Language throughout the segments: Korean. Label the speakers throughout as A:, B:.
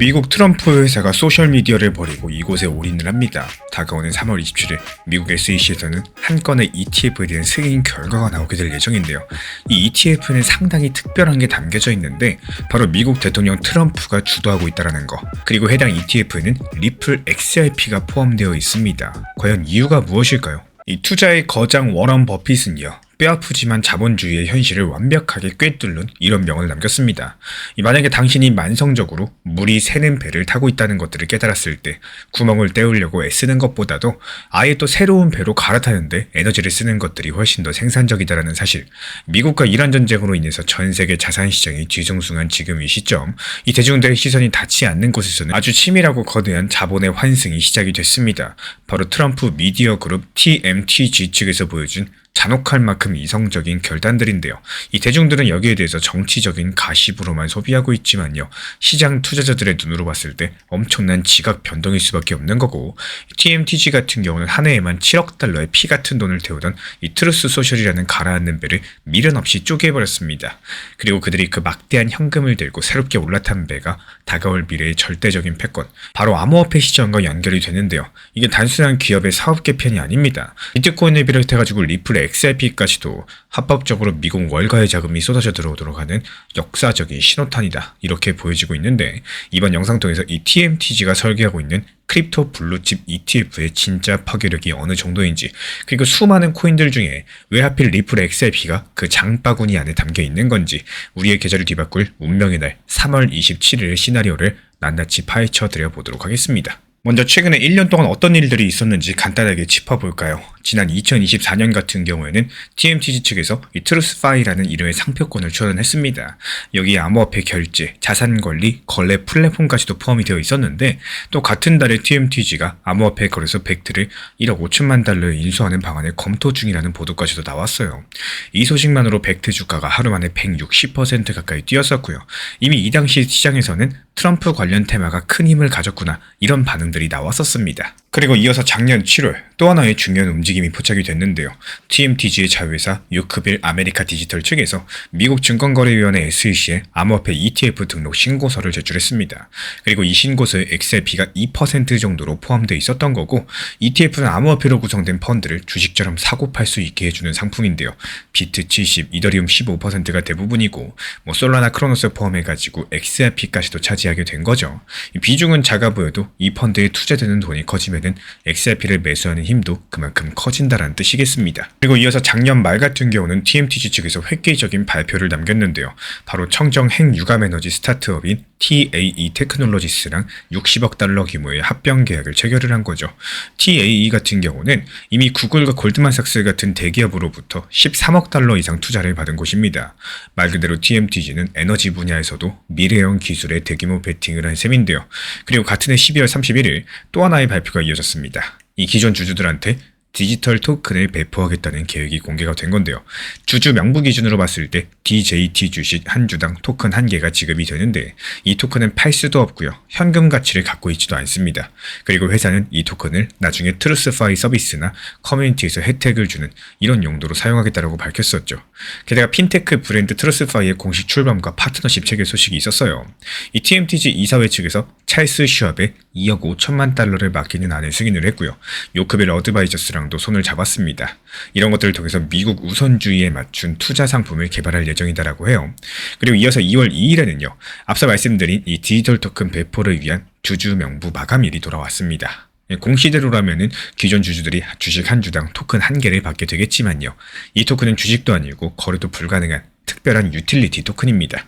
A: 미국 트럼프 회사가 소셜미디어를 버리고 이곳에 올인을 합니다. 다가오는 3월 27일 미국 SEC에서는 한 건의 ETF에 대한 승인 결과가 나오게 될 예정인데요. 이 ETF는 상당히 특별한 게 담겨져 있는데 바로 미국 대통령 트럼프가 주도하고 있다는 거, 그리고 해당 ETF에는 리플 XRP가 포함되어 있습니다. 과연 이유가 무엇일까요? 이 투자의 거장 워런 버핏은요, 뼈아프지만 자본주의의 현실을 완벽하게 꿰뚫는 이런 명언을 남겼습니다. 만약에 당신이 만성적으로 물이 새는 배를 타고 있다는 것들을 깨달았을 때 구멍을 때우려고 애쓰는 것보다도 아예 또 새로운 배로 갈아타는데 에너지를 쓰는 것들이 훨씬 더 생산적이다라는 사실, 미국과 이란 전쟁으로 인해서 전 세계 자산 시장이 뒤숭숭한 지금 이 시점, 이 대중들의 시선이 닿지 않는 곳에서는 아주 치밀하고 거대한 자본의 환승이 시작이 됐습니다. 바로 트럼프 미디어 그룹 TMTG 측에서 보여준 잔혹할 만큼 이성적인 결단들인데요. 이 대중들은 여기에 대해서 정치적인 가십으로만 소비하고 있지만요, 시장 투자자들의 눈으로 봤을 때 엄청난 지각 변동일 수밖에 없는 거고, TMTG 같은 경우는 한 해에만 7억 달러의 피 같은 돈을 태우던 이 트루스 소셜이라는 가라앉는 배를 미련 없이 쪼개버렸습니다. 그리고 그들이 그 막대한 현금을 들고 새롭게 올라탄 배가 다가올 미래의 절대적인 패권, 바로 암호화폐 시장과 연결이 되는데요. 이게 단순한 기업의 사업 개편이 아닙니다. 비트코인을 비롯해가지고 리플 XRP까지도 합법적으로 미국 월가의 자금이 쏟아져 들어오도록 하는 역사적인 신호탄이다, 이렇게 보여지고 있는데, 이번 영상 통해서 이 TMTG가 설계하고 있는 크립토 블루칩 ETF의 진짜 파괴력이 어느 정도인지, 그리고 수많은 코인들 중에 왜 하필 리플 XRP가 그 장바구니 안에 담겨 있는 건지, 우리의 계좌를 뒤바꿀 운명의 날 3월 27일의 시나리오를 낱낱이 파헤쳐 드려 보도록 하겠습니다. 먼저 최근에 1년 동안 어떤 일들이 있었는지 간단하게 짚어볼까요? 지난 2024년 같은 경우에는 TMTG 측에서 이 트루스파이라는 이름의 상표권을 출원했습니다. 여기에 암호화폐 결제, 자산관리, 거래 플랫폼까지도 포함이 되어 있었는데, 또 같은 달에 TMTG가 암호화폐 거래소 벡트를 1억 5천만 달러에 인수하는 방안을 검토 중이라는 보도까지도 나왔어요. 이 소식만으로 벡트 주가가 하루 만에 160% 가까이 뛰었었고요. 이미 이 당시 시장에서는 트럼프 관련 테마가 큰 힘을 가졌구나, 이런 반응들이 나왔었습니다. 그리고 이어서 작년 7월 또 하나의 중요한 움직임이 포착이 됐는데요. TMTG의 자회사 요크빌 아메리카 디지털 측에서 미국 증권거래위원회 SEC에 암호화폐 ETF 등록 신고서를 제출했습니다. 그리고 이 신고서에 XRP가 2% 정도로 포함되어 있었던 거고, ETF는 암호화폐로 구성된 펀드를 주식처럼 사고 팔 수 있게 해주는 상품인데요. 비트 70, 이더리움 15%가 대부분이고, 솔라나 크로노스 포함해가지고 XRP까지도 차지하게 된 거죠. 비중은 작아 보여도 이 펀드에 투자되는 돈이 커지면은 XRP를 매수하는 힘도 그만큼 커진다라는 뜻이겠습니다. 그리고 이어서 작년 말 같은 경우는 TMTG 측에서 획기적인 발표를 남겼는데요. 바로 청정 핵융합 에너지 스타트업인 TAE 테크놀로지스랑 60억 달러 규모의 합병 계약을 체결을 한 거죠. TAE 같은 경우는 이미 구글과 골드만삭스 같은 대기업으로부터 13억 달러 이상 투자를 받은 곳입니다. 말 그대로 TMTG는 에너지 분야에서도 미래형 기술에 대규모 베팅을 한 셈인데요. 그리고 같은 해 12월 31일 또 하나의 발표가 이어졌습니다. 이 기존 주주들한테 디지털 토큰을 배포하겠다는 계획이 공개가 된 건데요. 주주 명부 기준으로 봤을 때 DJT 주식 한 주당 토큰 1개가 지급이 되는데, 이 토큰은 팔 수도 없고요, 현금 가치를 갖고 있지도 않습니다. 그리고 회사는 이 토큰을 나중에 트루스파이 서비스나 커뮤니티에서 혜택을 주는 이런 용도로 사용하겠다고 밝혔었죠. 게다가 핀테크 브랜드 트루스파이의 공식 출범과 파트너십 체결 소식이 있었어요. 이 TMTG 이사회 측에서 찰스 슈왑에 2억 5천만 달러를 맡기는 안을 승인을 했고요. 요크벨 어드바이저스랑도 손을 잡았습니다. 이런 것들을 통해서 미국 우선주의에 맞춘 투자 상품을 개발할 예정이다라고 해요. 그리고 이어서 2월 2일에는요, 앞서 말씀드린 이 디지털 토큰 배포를 위한 주주 명부 마감일이 돌아왔습니다. 공시대로라면은 기존 주주들이 주식 한 주당 토큰 1개를 받게 되겠지만요, 이 토큰은 주식도 아니고 거래도 불가능한 특별한 유틸리티 토큰입니다.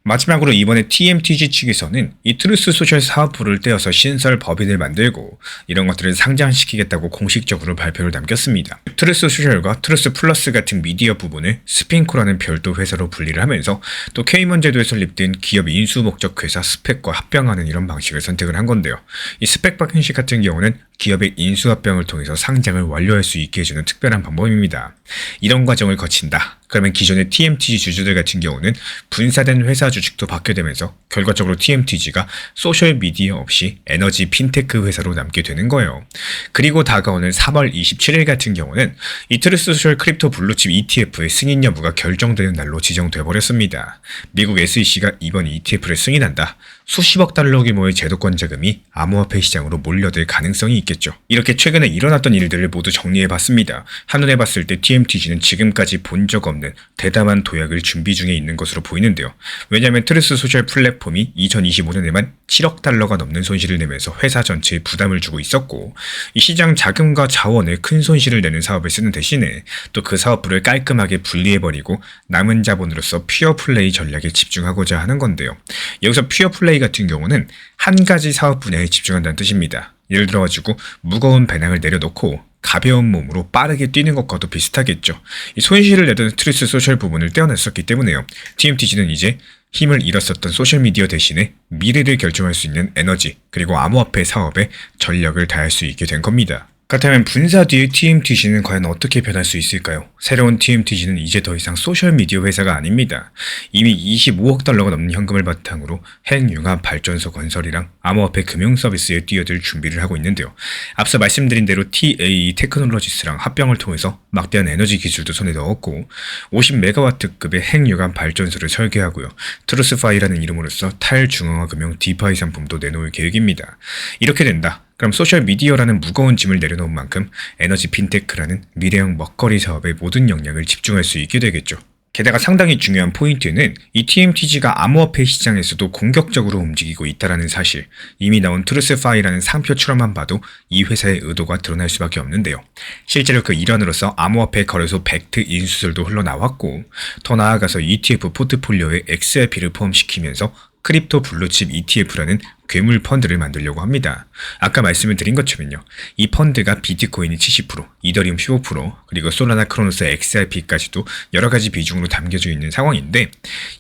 A: 마지막으로 이번에 TMTG 측에서는 이 트루스 소셜 사업부를 떼어서 신설 법인을 만들고 이런 것들을 상장시키겠다고 공식적으로 발표를 남겼습니다. 트루스 소셜과 트루스 플러스 같은 미디어 부분을 스핑코라는 별도 회사로 분리를 하면서 또 케이먼 제도에 설립된 기업 인수 목적 회사 스펙과 합병하는 이런 방식을 선택을 한 건데요. 이 스펙 방식 같은 경우는 기업의 인수합병을 통해서 상장을 완료할 수 있게 해주는 특별한 방법입니다. 이런 과정을 거친다. 그러면 기존의 TMTG 주주들 같은 경우는 분사된 회사 주식도 받게 되면서 결과적으로 TMTG가 소셜미디어 없이 에너지 핀테크 회사로 남게 되는 거예요. 그리고 다가오는 3월 27일 같은 경우는 이 트루스 소셜 크립토 블루칩 ETF의 승인 여부가 결정되는 날로 지정돼 버렸습니다. 미국 SEC가 이번 ETF를 승인한다. 수십억 달러 규모의 제도권 자금이 암호화폐 시장으로 몰려들 가능성이 있겠죠. 이렇게 최근에 일어났던 일들을 모두 정리해봤습니다. 한눈에 봤을 때 TMTG는 지금까지 본 적 없는 대담한 도약을 준비 중에 있는 것으로 보이는데요. 왜냐하면 트루스 소셜 플랫폼이 2025년에만 7억 달러가 넘는 손실을 내면서 회사 전체에 부담을 주고 있었고, 이 시장 자금과 자원에 큰 손실을 내는 사업을 쓰는 대신에 또 그 사업부를 깔끔하게 분리해버리고 남은 자본으로서 퓨어 플레이 전략에 집중하고자 하는 건데요. 여기서 퓨어 플레이 같은 경우는 한 가지 사업 분야에 집중한다는 뜻입니다. 예를 들어가지고 무거운 배낭을 내려놓고 가벼운 몸으로 빠르게 뛰는 것과도 비슷하겠죠. 이 손실을 내던 트루스 소셜 부분을 떼어냈었기 때문에요. TMTG는 이제 힘을 잃었었던 소셜미디어 대신에 미래를 결정할 수 있는 에너지 그리고 암호화폐 사업에 전력을 다할 수 있게 된 겁니다. 그렇다면 분사 뒤의 TMTG는 과연 어떻게 변할 수 있을까요? 새로운 TMTG는 이제 더 이상 소셜미디어 회사가 아닙니다. 이미 25억 달러가 넘는 현금을 바탕으로 핵융합 발전소 건설이랑 암호화폐 금융 서비스에 뛰어들 준비를 하고 있는데요. 앞서 말씀드린 대로 TAE 테크놀로지스랑 합병을 통해서 막대한 에너지 기술도 손에 넣었고 50메가와트급의 핵융합 발전소를 설계하고요. 트루스파이라는 이름으로서 탈중앙화 금융 디파이 상품도 내놓을 계획입니다. 이렇게 된다. 그럼 소셜미디어라는 무거운 짐을 내려놓은 만큼 에너지 핀테크라는 미래형 먹거리 사업에 모든 역량을 집중할 수 있게 되겠죠. 게다가 상당히 중요한 포인트는 이 TMTG가 암호화폐 시장에서도 공격적으로 움직이고 있다는 사실. 이미 나온 트루스파이라는 상표출원만 봐도 이 회사의 의도가 드러날 수밖에 없는데요. 실제로 그 일환으로서 암호화폐 거래소 벡트 인수설도 흘러나왔고, 더 나아가서 ETF 포트폴리오에 XRP를 포함시키면서 크립토 블루칩 ETF라는 괴물 펀드를 만들려고 합니다. 아까 말씀을 드린 것처럼요. 이 펀드가 비트코인이 70%, 이더리움 15%, 그리고 솔라나 크로노스 XRP까지도 여러 가지 비중으로 담겨져 있는 상황인데,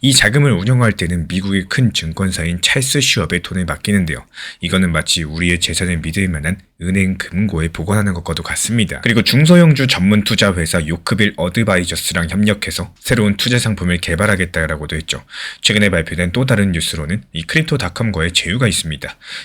A: 이 자금을 운영할 때는 미국의 큰 증권사인 찰스 슈업의 돈을 맡기는데요. 이거는 마치 우리의 재산을 믿을 만한 은행 금고에 보관하는 것과도 같습니다. 그리고 중소형주 전문 투자 회사 요크빌 어드바이저스랑 협력해서 새로운 투자 상품을 개발하겠다라고도 했죠. 최근에 발표된 또 다른 뉴스로는 이 크립토닷컴과의 제휴가 있습니다.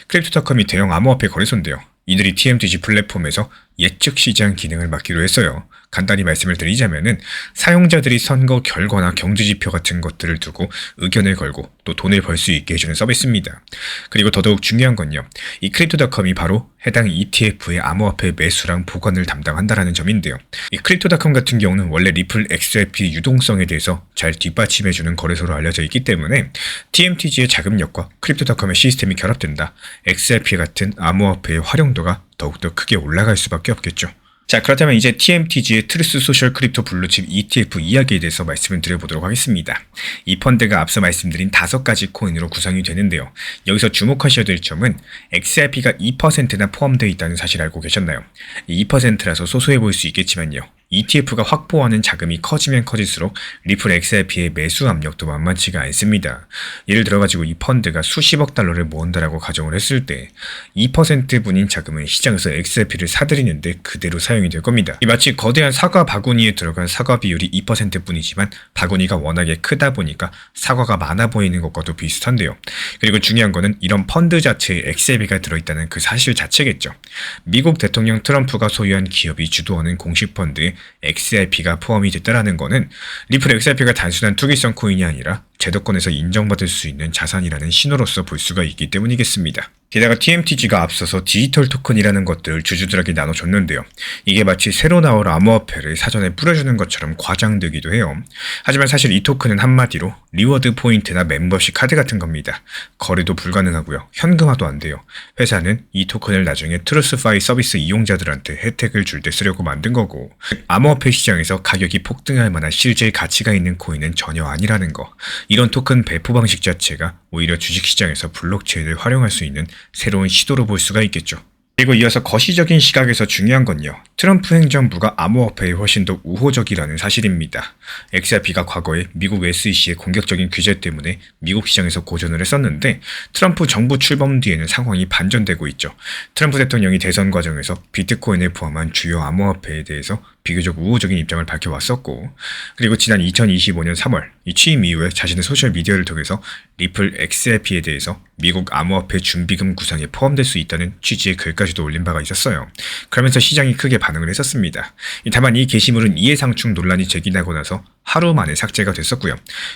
A: 크립토닷컴이 대형 암호화폐 거래소인데요. 이들이 TMTG 플랫폼에서 예측 시장 기능을 맡기로 했어요. 간단히 말씀을 드리자면은 사용자들이 선거 결과나 경제지표 같은 것들을 두고 의견을 걸고 또 돈을 벌 수 있게 해주는 서비스입니다. 그리고 더더욱 중요한 건요. 이 크립토닷컴이 바로 해당 ETF의 암호화폐 매수랑 보관을 담당한다라는 점인데요. 이 크립토닷컴 같은 경우는 원래 리플 XRP 유동성에 대해서 잘 뒷받침해주는 거래소로 알려져 있기 때문에 TMTG의 자금력과 크립토닷컴의 시스템이 결합된다. XRP 같은 암호화폐의 활용도가 더욱더 크게 올라갈 수밖에 없겠죠. 자, 그렇다면 이제 TMTG의 트루스 소셜 크립토 블루칩 ETF 이야기에 대해서 말씀을 드려보도록 하겠습니다. 이 펀드가 앞서 말씀드린 5가지 코인으로 구성이 되는데요. 여기서 주목하셔야 될 점은 XRP가 2%나 포함되어 있다는 사실 알고 계셨나요? 2%라서 소소해 보일 수 있겠지만요. ETF가 확보하는 자금이 커지면 커질수록 리플 XRP의 매수 압력도 만만치가 않습니다. 예를 들어가지고 이 펀드가 수십억 달러를 모은다라고 가정을 했을 때 2%분인 자금은 시장에서 XRP를 사들이는데 그대로 사용이 될 겁니다. 이 마치 거대한 사과 바구니에 들어간 사과 비율이 2%뿐이지만 바구니가 워낙에 크다 보니까 사과가 많아 보이는 것과도 비슷한데요. 그리고 중요한 거는 이런 펀드 자체에 XRP가 들어있다는 그 사실 자체겠죠. 미국 대통령 트럼프가 소유한 기업이 주도하는 공식 펀드에 XRP가 포함이 됐다는 거는 리플 XRP가 단순한 투기성 코인이 아니라 제도권에서 인정받을 수 있는 자산이라는 신호로서 볼 수가 있기 때문이겠습니다. 게다가 TMTG가 앞서서 디지털 토큰이라는 것들을 주주들에게 나눠줬는데요. 이게 마치 새로 나올 암호화폐를 사전에 뿌려주는 것처럼 과장되기도 해요. 하지만 사실 이 토큰은 한마디로 리워드 포인트나 멤버십 카드 같은 겁니다. 거래도 불가능하고요. 현금화도 안 돼요. 회사는 이 토큰을 나중에 트루스파이 서비스 이용자들한테 혜택을 줄 때 쓰려고 만든 거고, 암호화폐 시장에서 가격이 폭등할 만한 실제 가치가 있는 코인은 전혀 아니라는 거. 이런 토큰 배포 방식 자체가 오히려 주식시장에서 블록체인을 활용할 수 있는 새로운 시도로 볼 수가 있겠죠. 그리고 이어서 거시적인 시각에서 중요한 건요. 트럼프 행정부가 암호화폐에 훨씬 더 우호적이라는 사실입니다. XRP가 과거에 미국 SEC의 공격적인 규제 때문에 미국 시장에서 고전을 했었는데 트럼프 정부 출범 뒤에는 상황이 반전되고 있죠. 트럼프 대통령이 대선 과정에서 비트코인을 포함한 주요 암호화폐에 대해서 비교적 우호적인 입장을 밝혀왔었고, 그리고 지난 2025년 3월 이 취임 이후에 자신의 소셜미디어를 통해서 리플 XRP에 대해서 미국 암호화폐 준비금 구상에 포함될 수 있다는 취지의 글까지도 올린 바가 있었어요. 그러면서 시장이 크게 반응을 했었습니다. 다만 이 게시물은 이해상충 논란이 제기되고 나서 하루 만에 삭제가 됐었고요.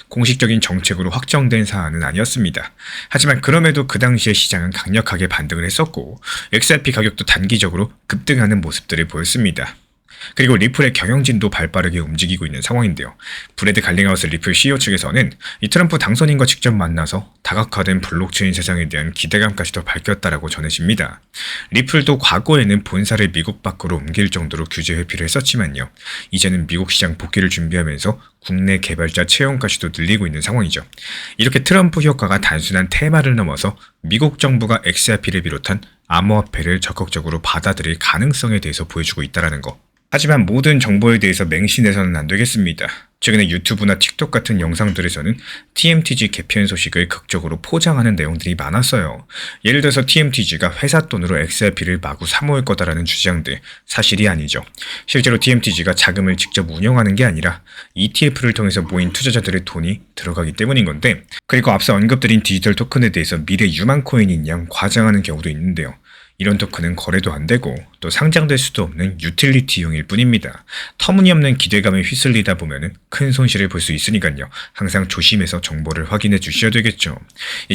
A: 공식적인 정책으로 확정된 사안은 아니었습니다. 하지만 그럼에도 그 당시에 시장은 강력하게 반등을 했었고 XRP 가격도 단기적으로 급등하는 모습들을 보였습니다. 그리고 리플의 경영진도 발빠르게 움직이고 있는 상황인데요. 브래드 갈링하우스 리플 CEO 측에서는 이 트럼프 당선인과 직접 만나서 다각화된 블록체인 세상에 대한 기대감까지도 밝혔다라고 전해집니다. 리플도 과거에는 본사를 미국 밖으로 옮길 정도로 규제 회피를 했었지만요. 이제는 미국 시장 복귀를 준비하면서 국내 개발자 채용까지도 늘리고 있는 상황이죠. 이렇게 트럼프 효과가 단순한 테마를 넘어서 미국 정부가 XRP를 비롯한 암호화폐를 적극적으로 받아들일 가능성에 대해서 보여주고 있다는 거. 하지만 모든 정보에 대해서 맹신해서는 안 되겠습니다. 최근에 유튜브나 틱톡 같은 영상들에서는 TMTG 개편 소식을 극적으로 포장하는 내용들이 많았어요. 예를 들어서 TMTG가 회사 돈으로 XRP를 마구 사모을 거다라는 주장들, 사실이 아니죠. 실제로 TMTG가 자금을 직접 운영하는 게 아니라 ETF를 통해서 모인 투자자들의 돈이 들어가기 때문인 건데, 그리고 앞서 언급드린 디지털 토큰에 대해서 미래 유망 코인인 양 과장하는 경우도 있는데요. 이런 토큰은 거래도 안 되고 또 상장될 수도 없는 유틸리티용일 뿐입니다. 터무니없는 기대감에 휘둘리다 보면 큰 손실을 볼 수 있으니까요. 항상 조심해서 정보를 확인해 주셔야 되겠죠.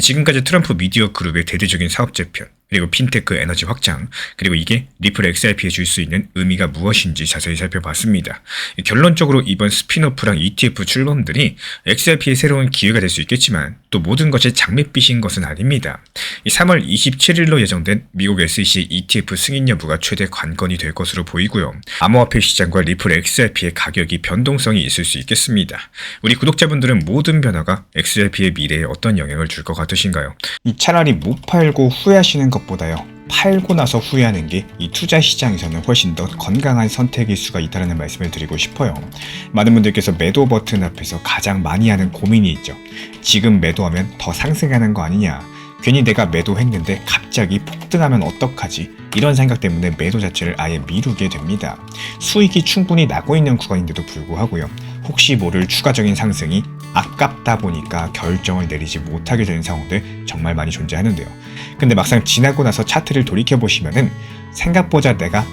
A: 지금까지 트럼프 미디어 그룹의 대대적인 사업 재편, 그리고 핀테크 에너지 확장, 그리고 이게 리플 XRP에 줄 수 있는 의미가 무엇인지 자세히 살펴봤습니다. 결론적으로 이번 스피노프랑 ETF 출범들이 XRP의 새로운 기회가 될 수 있겠지만 또 모든 것이 장밋빛인 것은 아닙니다. 3월 27일로 예정된 미국 SEC ETF 승인 여부가 최대 관건이 될 것으로 보이고요. 암호화폐 시장과 리플 XRP의 가격이 변동성이 있을 수 있겠습니다. 우리 구독자분들은 모든 변화가 XRP의 미래에 어떤 영향을 줄 것 같으신가요? 차라리 못 팔고 후회하시는 것보다요, 팔고 나서 후회하는 게 이 투자 시장에서는 훨씬 더 건강한 선택일 수가 있다는 말씀을 드리고 싶어요. 많은 분들께서 매도 버튼 앞에서 가장 많이 하는 고민이 있죠. 지금 매도하면 더 상승하는 거 아니냐, 괜히 내가 매도했는데 갑자기 폭등하면 어떡하지, 이런 생각 때문에 매도 자체를 아예 미루게 됩니다. 수익이 충분히 나고 있는 구간인데도 불구하고요, 혹시 모를 추가적인 상승이 아깝다 보니까 결정을 내리지 못하게 되는 상황들 정말 많이 존재하는데요. 근데 막상 지나고 나서 차트를 돌이켜보시면은 생각보다 내가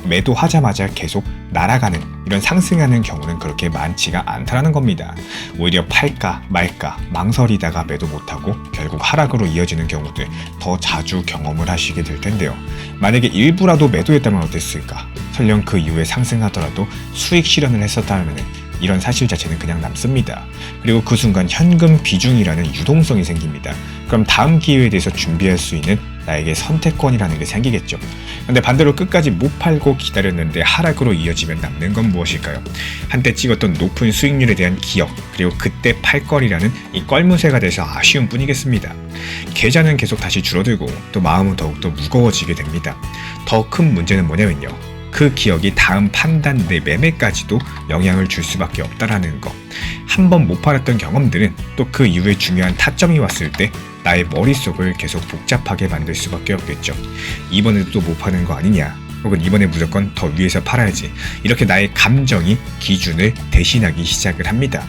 A: 매도하자마자 계속 날아가는, 이런 상승하는 경우는 그렇게 많지가 않다는 겁니다. 오히려 팔까 말까 망설이다가 매도 못하고 결국 하락으로 이어지는 경우들 더 자주 경험을 하시게 될 텐데요. 만약에 일부라도 매도했다면 어땠을까? 설령 그 이후에 상승하더라도 수익 실현을 했었다면 이런 사실 자체는 그냥 남습니다. 그리고 그 순간 현금 비중이라는 유동성이 생깁니다. 그럼 다음 기회에 대해서 준비할 수 있는 나에게 선택권이라는 게 생기겠죠. 근데 반대로 끝까지 못 팔고 기다렸는데 하락으로 이어지면 남는 건 무엇일까요? 한때 찍었던 높은 수익률에 대한 기억, 그리고 그때 팔 거리라는 이 껄무새가 돼서 아쉬움 뿐이겠습니다. 계좌는 계속 다시 줄어들고 또 마음은 더욱더 무거워지게 됩니다. 더 큰 문제는 뭐냐면요, 그 기억이 다음 판단 내 매매까지도 영향을 줄 수밖에 없다라는 거. 한 번 못 팔았던 경험들은 또 그 이후에 중요한 타점이 왔을 때 나의 머릿속을 계속 복잡하게 만들 수밖에 없겠죠. 이번에도 또 못 파는 거 아니냐, 혹은 이번에 무조건 더 위에서 팔아야지, 이렇게 나의 감정이 기준을 대신하기 시작을 합니다.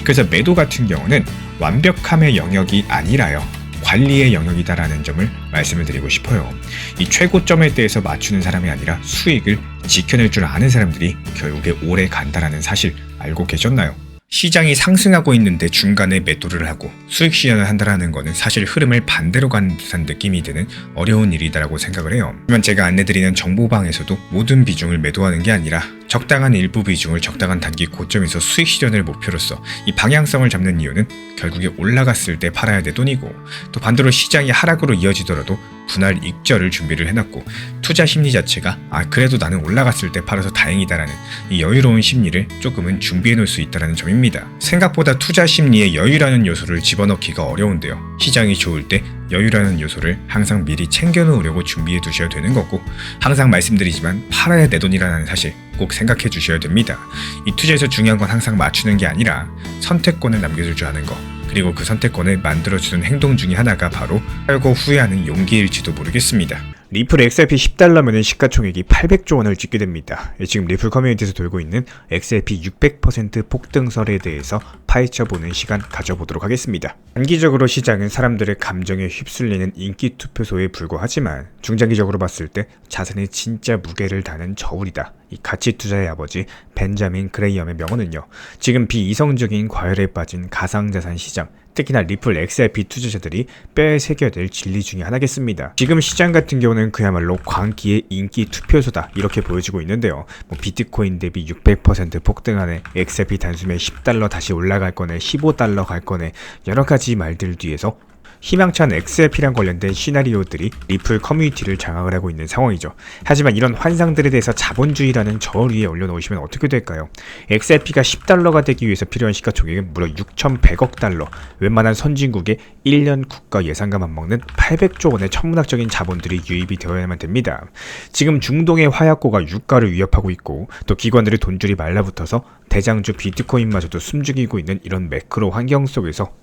A: 그래서 매도 같은 경우는 완벽함의 영역이 아니라요, 관리의 영역이다라는 점을 말씀을 드리고 싶어요. 이 최고점에 대해서 맞추는 사람이 아니라 수익을 지켜낼 줄 아는 사람들이 결국에 오래 간다라는 사실 알고 계셨나요? 시장이 상승하고 있는데 중간에 매도를 하고 수익 실현을 한다는 것은 사실 흐름을 반대로 가는 듯한 느낌이 드는 어려운 일이다라고 생각을 해요. 하지만 제가 안내드리는 정보방에서도 모든 비중을 매도하는 게 아니라 적당한 일부 비중을 적당한 단기 고점에서 수익 실현을 목표로서 이 방향성을 잡는 이유는 결국에 올라갔을 때 팔아야 될 돈이고, 또 반대로 시장이 하락으로 이어지더라도 분할 익절을 준비를 해놨고, 투자 심리 자체가 그래도 나는 올라갔을 때 팔아서 다행이다라는 이 여유로운 심리를 조금은 준비해 놓을 수 있다는 점입니다. 생각보다 투자 심리에 여유라는 요소를 집어넣기가 어려운데요. 시장이 좋을 때 여유라는 요소를 항상 미리 챙겨 놓으려고 준비해 두셔야 되는 거고, 항상 말씀드리지만 팔아야 내 돈이라는 사실 꼭 생각해 주셔야 됩니다. 이 투자에서 중요한 건 항상 맞추는 게 아니라 선택권을 남겨줄 줄 아는 거, 그리고 그 선택권을 만들어주는 행동 중에 하나가 바로 팔고 후회하는 용기일지도 모르겠습니다. 리플 XRP 10달러면은 시가총액이 800조 원을 찍게 됩니다. 지금 리플 커뮤니티에서 돌고 있는 XRP 600% 폭등설에 대해서 파헤쳐보는 시간 가져보도록 하겠습니다. 단기적으로 시장은 사람들의 감정에 휩쓸리는 인기 투표소에 불과하지만 중장기적으로 봤을 때 자산의 진짜 무게를 다는 저울이다. 이 가치 투자의 아버지 벤자민 그레이엄의 명언은요. 지금 비이성적인 과열에 빠진 가상자산 시장, 특히나 리플 XRP 투자자들이 뼈에 새겨야 될 진리 중에 하나겠습니다. 지금 시장 같은 경우는 그야말로 광기의 인기 투표소다 이렇게 보여지고 있는데요. 비트코인 대비 600% 폭등하네, XRP 단숨에 10달러 다시 올라갈 거네, 15달러 갈 거네, 여러 가지 말들 뒤에서 희망찬 XRP랑 관련된 시나리오들이 리플 커뮤니티를 장악을 하고 있는 상황이죠. 하지만 이런 환상들에 대해서 자본주의라는 저울 위에 올려놓으시면 어떻게 될까요? XRP가 10달러가 되기 위해서 필요한 시가총액은 무려 6,100억 달러, 웬만한 선진국의 1년 국가 예산과 맞먹는 800조 원의 천문학적인 자본들이 유입이 되어야만 됩니다. 지금 중동의 화약고가 유가를 위협하고 있고 또 기관들의 돈줄이 말라붙어서 대장주 비트코인마저도 숨죽이고 있는 이런 매크로 환경 속에서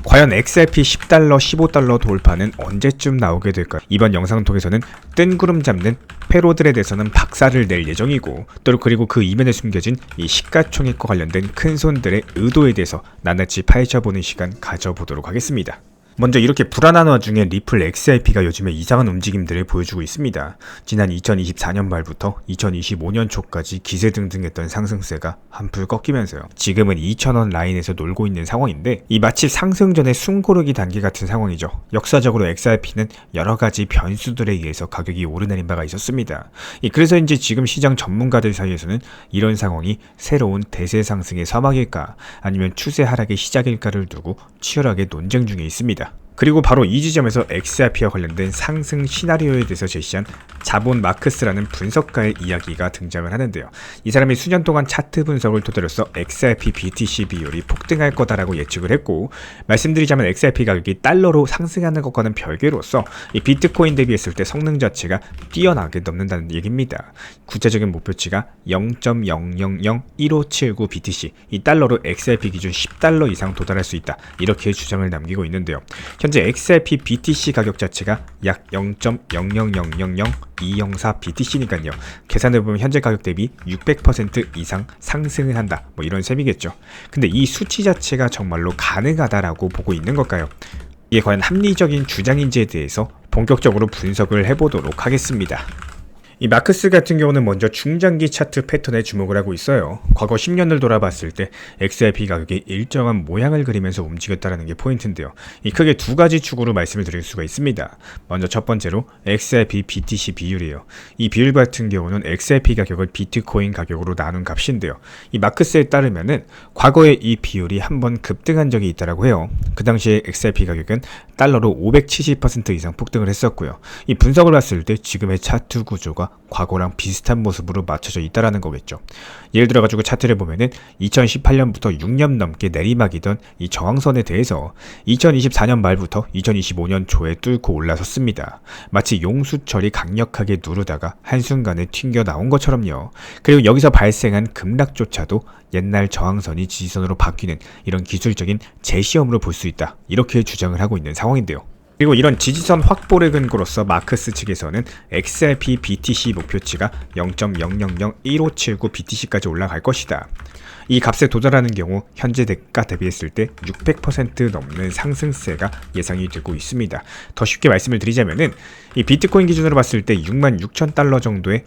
A: 과연 XRP 10달러, 15달러 돌파는 언제쯤 나오게 될까요? 이번 영상 통해서는 뜬구름 잡는 패로들에 대해서는 박살을 낼 예정이고 또 그리고 그 이면에 숨겨진 이 시가총액과 관련된 큰손들의 의도에 대해서 낱낱이 파헤쳐보는 시간 가져보도록 하겠습니다. 먼저 이렇게 불안한 와중에 리플 XRP가 요즘에 이상한 움직임들을 보여주고 있습니다. 지난 2024년 말부터 2025년 초까지 기세등등했던 상승세가 한풀 꺾이면서요. 지금은 2,000원 라인에서 놀고 있는 상황인데 이 마치 상승 전의 숨고르기 단계 같은 상황이죠. 역사적으로 XRP는 여러 가지 변수들에 의해서 가격이 오르내린 바가 있었습니다. 그래서인지 지금 시장 전문가들 사이에서는 이런 상황이 새로운 대세 상승의 서막일까 아니면 추세 하락의 시작일까를 두고 치열하게 논쟁 중에 있습니다. 그리고 바로 이 지점에서 XRP와 관련된 상승 시나리오에 대해서 제시한 자본 마크스라는 분석가의 이야기가 등장을 하는데요. 이 사람이 수년 동안 차트 분석을 토대로서 XRP BTC 비율이 폭등할 거다라고 예측을 했고, 말씀드리자면 XRP 가격이 달러로 상승하는 것과는 별개로서 이 비트코인 대비했을 때 성능 자체가 뛰어나게 넘는다는 얘기입니다. 구체적인 목표치가 0.0001579 BTC, 이 달러로 XRP 기준 10달러 이상 도달할 수 있다, 이렇게 주장을 남기고 있는데요. 현재 XRP BTC 가격 자체가 약 0.0000204 BTC니까요. 계산해보면 현재 가격 대비 600% 이상 상승을 한다, 이런 셈이겠죠. 근데 이 수치 자체가 정말로 가능하다라고 보고 있는 걸까요? 이게 과연 합리적인 주장인지에 대해서 본격적으로 분석을 해보도록 하겠습니다. 이 마크스 같은 경우는 먼저 중장기 차트 패턴에 주목을 하고 있어요. 과거 10년을 돌아봤을 때 XRP 가격이 일정한 모양을 그리면서 움직였다는 게 포인트인데요. 이 크게 두 가지 축으로 말씀을 드릴 수가 있습니다. 먼저 첫 번째로 XRP BTC 비율이에요. 이 비율 같은 경우는 XRP 가격을 비트코인 가격으로 나눈 값인데요. 이 마크스에 따르면은 과거에 이 비율이 한번 급등한 적이 있다라고 해요. 그 당시에 XRP 가격은 달러로 570% 이상 폭등을 했었고요. 이 분석을 봤을 때 지금의 차트 구조가 과거랑 비슷한 모습으로 맞춰져 있다라는 거겠죠. 예를 들어가지고 차트를 보면은 2018년부터 6년 넘게 내리막이던 이 저항선에 대해서 2024년 말부터 2025년 초에 뚫고 올라섰습니다. 마치 용수철이 강력하게 누르다가 한순간에 튕겨 나온 것처럼요. 그리고 여기서 발생한 급락조차도 옛날 저항선이 지지선으로 바뀌는 이런 기술적인 재시험으로 볼 수 있다, 이렇게 주장을 하고 있는 상황인데요. 그리고 이런 지지선 확보를 근거로서 마크스 측에서는 XRP BTC 목표치가 0.0001579 BTC까지 올라갈 것이다. 이 값에 도달하는 경우 현재 대가 대비했을 때 600% 넘는 상승세가 예상이 되고 있습니다. 더 쉽게 말씀을 드리자면은 이 비트코인 기준으로 봤을 때 66,000달러 정도의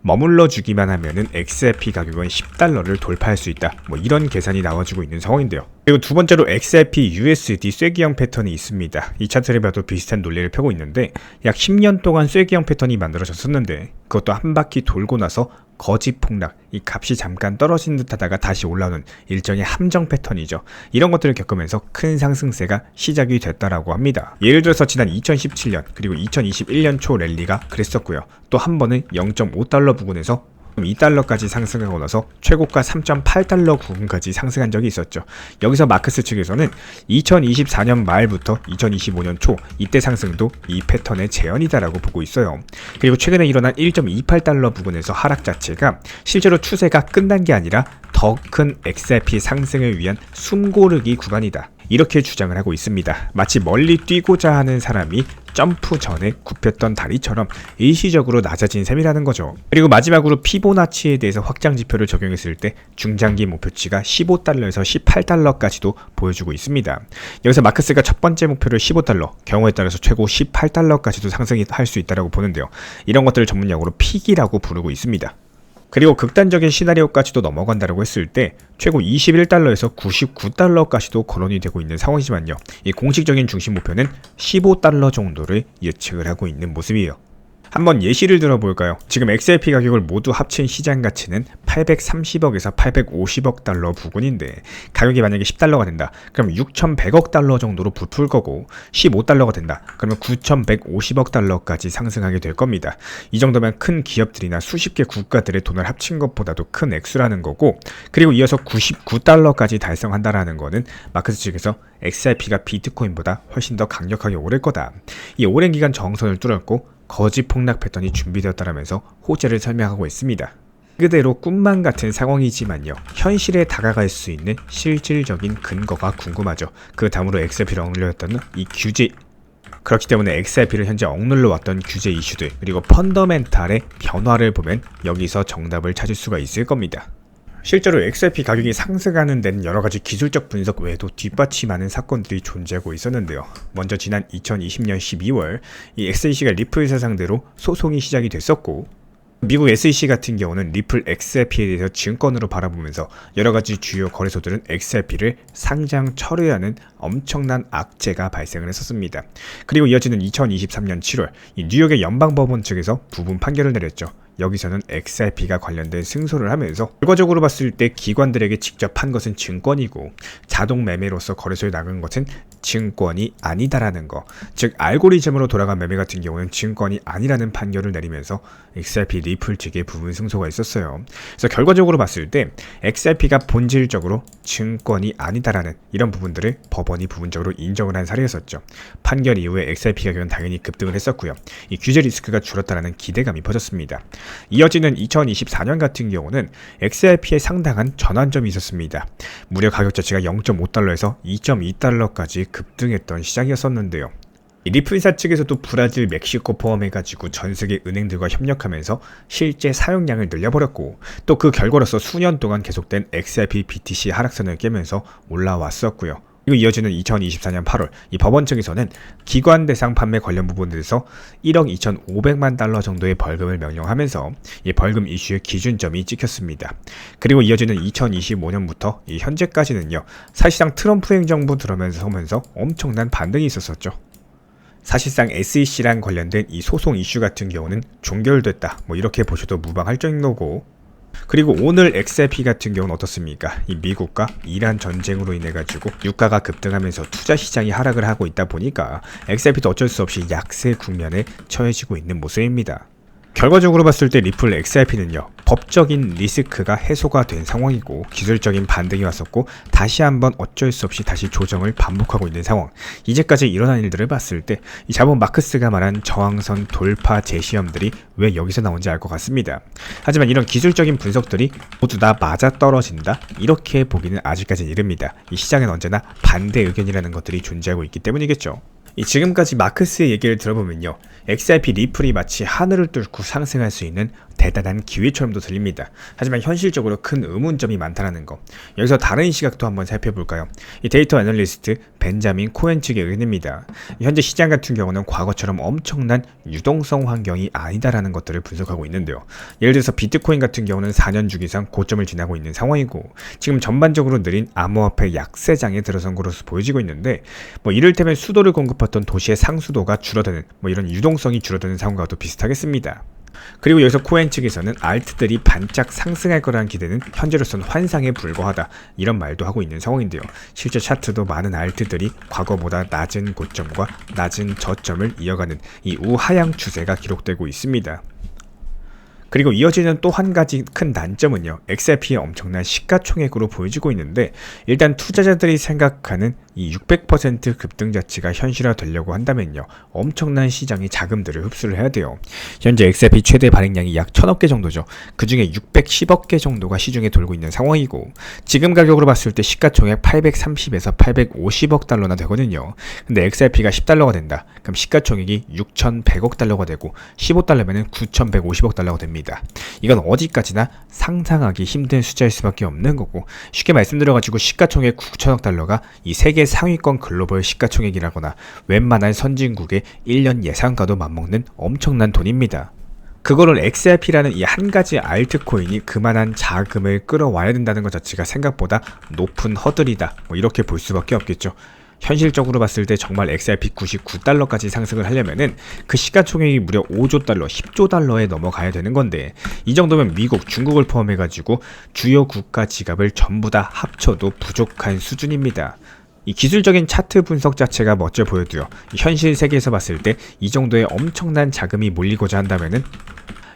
A: 머물러 주기만 하면은 XRP 가격은 10달러를 돌파할 수 있다, 이런 계산이 나와주고 있는 상황인데요. 그리고 두 번째로 XRP USD 쐐기형 패턴이 있습니다. 이 차트를 봐도 비슷한 논리를 펴고 있는데 약 10년 동안 쐐기형 패턴이 만들어졌었는데 그것도 한 바퀴 돌고 나서 거짓 폭락, 이 값이 잠깐 떨어진 듯 하다가 다시 올라오는 일종의 함정 패턴이죠. 이런 것들을 겪으면서 큰 상승세가 시작이 됐다라고 합니다. 예를 들어서 지난 2017년 그리고 2021년 초 랠리가 그랬었고요. 또 한 번은 0.5달러 부근에서 2달러까지 상승하고 나서 최고가 3.8달러 부근까지 상승한 적이 있었죠. 여기서 마크스 측에서는 2024년 말부터 2025년 초 이때 상승도 이 패턴의 재현이다라고 보고 있어요. 그리고 최근에 일어난 1.28달러 부근에서 하락 자체가 실제로 추세가 끝난 게 아니라 더 큰 XRP 상승을 위한 숨고르기 구간이다, 이렇게 주장을 하고 있습니다. 마치 멀리 뛰고자 하는 사람이 점프 전에 굽혔던 다리처럼 일시적으로 낮아진 셈이라는 거죠. 그리고 마지막으로 피보나치에 대해서 확장 지표를 적용했을 때 중장기 목표치가 15달러에서 18달러까지도 보여주고 있습니다. 여기서 마크스가 첫 번째 목표를 15달러, 경우에 따라서 최고 18달러까지도 상승할 수 있다고 보는데요. 이런 것들을 전문용어로 픽이라고 부르고 있습니다. 그리고 극단적인 시나리오까지도 넘어간다고 했을 때 최고 21달러에서 99달러까지도 거론이 되고 있는 상황이지만요. 이 공식적인 중심 목표는 15달러 정도를 예측을 하고 있는 모습이에요. 한번 예시를 들어볼까요? 지금 XRP 가격을 모두 합친 시장 가치는 830억에서 850억 달러 부근인데 가격이 만약에 10달러가 된다. 그럼 6,100억 달러 정도로 부풀 거고 15달러가 된다. 그러면 9,150억 달러까지 상승하게 될 겁니다. 이 정도면 큰 기업들이나 수십 개 국가들의 돈을 합친 것보다도 큰 액수라는 거고 그리고 이어서 99달러까지 달성한다라는 거는 마크스 측에서 XRP가 비트코인보다 훨씬 더 강력하게 오를 거다. 이 오랜 기간 정선을 뚫었고 거짓 폭락 패턴이 준비되었다라면서 호재를 설명하고 있습니다. 그대로 꿈만 같은 상황이지만요. 현실에 다가갈 수 있는 실질적인 근거가 궁금하죠. 그 다음으로 XRP를 억눌렸던 이 규제 그렇기 때문에 XRP를 현재 억눌러 왔던 규제 이슈들 그리고 펀더멘탈의 변화를 보면 여기서 정답을 찾을 수가 있을 겁니다. 실제로 XRP 가격이 상승하는 데는 여러가지 기술적 분석 외에도 뒷받침하는 사건들이 존재하고 있었는데요. 먼저 지난 2020년 12월 이 SEC가 리플사 상대로 소송이 시작이 됐었고 미국 SEC 같은 경우는 리플 XRP에 대해서 증권으로 바라보면서 여러가지 주요 거래소들은 XRP를 상장 철회하는 엄청난 악재가 발생을 했었습니다. 그리고 이어지는 2023년 7월 이 뉴욕의 연방법원 측에서 부분 판결을 내렸죠. 여기서는 XRP가 관련된 승소를 하면서 결과적으로 봤을 때 기관들에게 직접 판 것은 증권이고 자동 매매로서 거래소에 나간 것은 증권이 아니다라는 거. 즉 알고리즘으로 돌아간 매매 같은 경우는 증권이 아니라는 판결을 내리면서 XRP 리플 측의 부분 승소가 있었어요. 그래서 결과적으로 봤을 때 XRP가 본질적으로 증권이 아니다라는 이런 부분들을 법원이 부분적으로 인정을 한 사례였었죠. 판결 이후에 XRP 가격은 당연히 급등을 했었고요. 이 규제 리스크가 줄었다라는 기대감이 퍼졌습니다. 이어지는 2024년 같은 경우는 XRP에 상당한 전환점이 있었습니다. 무려 가격 자체가 0.5달러에서 2.2달러까지 급등했던 시장이었었는데요. 리플사 측에서도 브라질, 멕시코 포함해가지고 전세계 은행들과 협력하면서 실제 사용량을 늘려버렸고 또 그 결과로서 수년 동안 계속된 XRP BTC 하락선을 깨면서 올라왔었고요. 그리고 이어지는 2024년 8월 이 법원 측에서는 기관 대상 판매 관련 부분들에서 1억 2,500만 달러 정도의 벌금을 명령하면서 이 벌금 이슈의 기준점이 찍혔습니다. 그리고 이어지는 2025년부터 이 현재까지는요. 사실상 트럼프 행정부 들어오면서 엄청난 반등이 있었었죠. 사실상 SEC랑 관련된 이 소송 이슈 같은 경우는 종결됐다. 이렇게 보셔도 무방할 정도고 그리고 오늘 XRP 같은 경우는 어떻습니까? 이 미국과 이란 전쟁으로 인해 가지고 유가가 급등하면서 투자 시장이 하락을 하고 있다 보니까 XRP도 어쩔 수 없이 약세 국면에 처해지고 있는 모습입니다. 결과적으로 봤을 때 리플 XRP는요. 법적인 리스크가 해소가 된 상황이고 기술적인 반등이 왔었고 다시 한번 어쩔 수 없이 다시 조정을 반복하고 있는 상황. 이제까지 일어난 일들을 봤을 때 이 자본 마크스가 말한 저항선 돌파 재시험들이 왜 여기서 나온지 알 것 같습니다. 하지만 이런 기술적인 분석들이 모두 다 맞아떨어진다? 이렇게 보기는 아직까지는 이릅니다. 이 시장은 언제나 반대 의견이라는 것들이 존재하고 있기 때문이겠죠. 지금까지 마크스의 얘기를 들어보면요. XRP 리플이 마치 하늘을 뚫고 상승할 수 있는 대단한 기회처럼도 들립니다. 하지만 현실적으로 큰 의문점이 많다는 거. 여기서 다른 시각도 한번 살펴볼까요? 이 데이터 애널리스트 벤자민 코엔 측의 의견입니다. 현재 시장 같은 경우는 과거처럼 엄청난 유동성 환경이 아니다라는 것들을 분석하고 있는데요. 예를 들어서 비트코인 같은 경우는 4년 주기상 고점을 지나고 있는 상황이고 지금 전반적으로 느린 암호화폐 약세장에 들어선 것으로 보여지고 있는데 이를테면 수도를 공급했던 도시의 상수도가 줄어드는 이런 유동성이 줄어드는 상황과도 비슷하겠습니다. 그리고 여기서 코엔 측에서는 알트들이 반짝 상승할 거라는 기대는 현재로서는 환상에 불과하다 이런 말도 하고 있는 상황인데요. 실제 차트도 많은 알트들이 과거보다 낮은 고점과 낮은 저점을 이어가는 이 우하향 추세가 기록되고 있습니다. 그리고 이어지는 또 한 가지 큰 난점은요, XRP의 엄청난 시가총액으로 보여지고 있는데, 일단 투자자들이 생각하는 이 600% 급등 자체가 현실화되려고 한다면요, 엄청난 시장이 자금들을 흡수를 해야 돼요. 현재 XRP 최대 발행량이 약 1000억 개 정도죠. 그 중에 610억 개 정도가 시중에 돌고 있는 상황이고, 지금 가격으로 봤을 때 시가총액 830에서 850억 달러나 되거든요. 근데 XRP가 10달러가 된다. 그럼 시가총액이 6100억 달러가 되고, 15달러면은 9150억 달러가 됩니다. 이건 어디까지나 상상하기 힘든 숫자일 수밖에 없는 거고, 쉽게 말씀드려가지고 시가총액 9천억 달러가 이 세계 상위권 글로벌 시가총액이라거나 웬만한 선진국의 1년 예상과도 맞먹는 엄청난 돈입니다. 그거를 XRP라는 이 한 가지 알트코인이 그만한 자금을 끌어와야 된다는 것 자체가 생각보다 높은 허들이다, 이렇게 볼 수밖에 없겠죠. 현실적으로 봤을 때 정말 XRP 99달러까지 상승을 하려면은 그 시가총액이 무려 5조 달러, 10조 달러에 넘어가야 되는 건데, 이 정도면 미국, 중국을 포함해가지고 주요 국가 지갑을 전부 다 합쳐도 부족한 수준입니다. 이 기술적인 차트 분석 자체가 멋져 보여도요, 현실 세계에서 봤을 때 이 정도의 엄청난 자금이 몰리고자 한다면은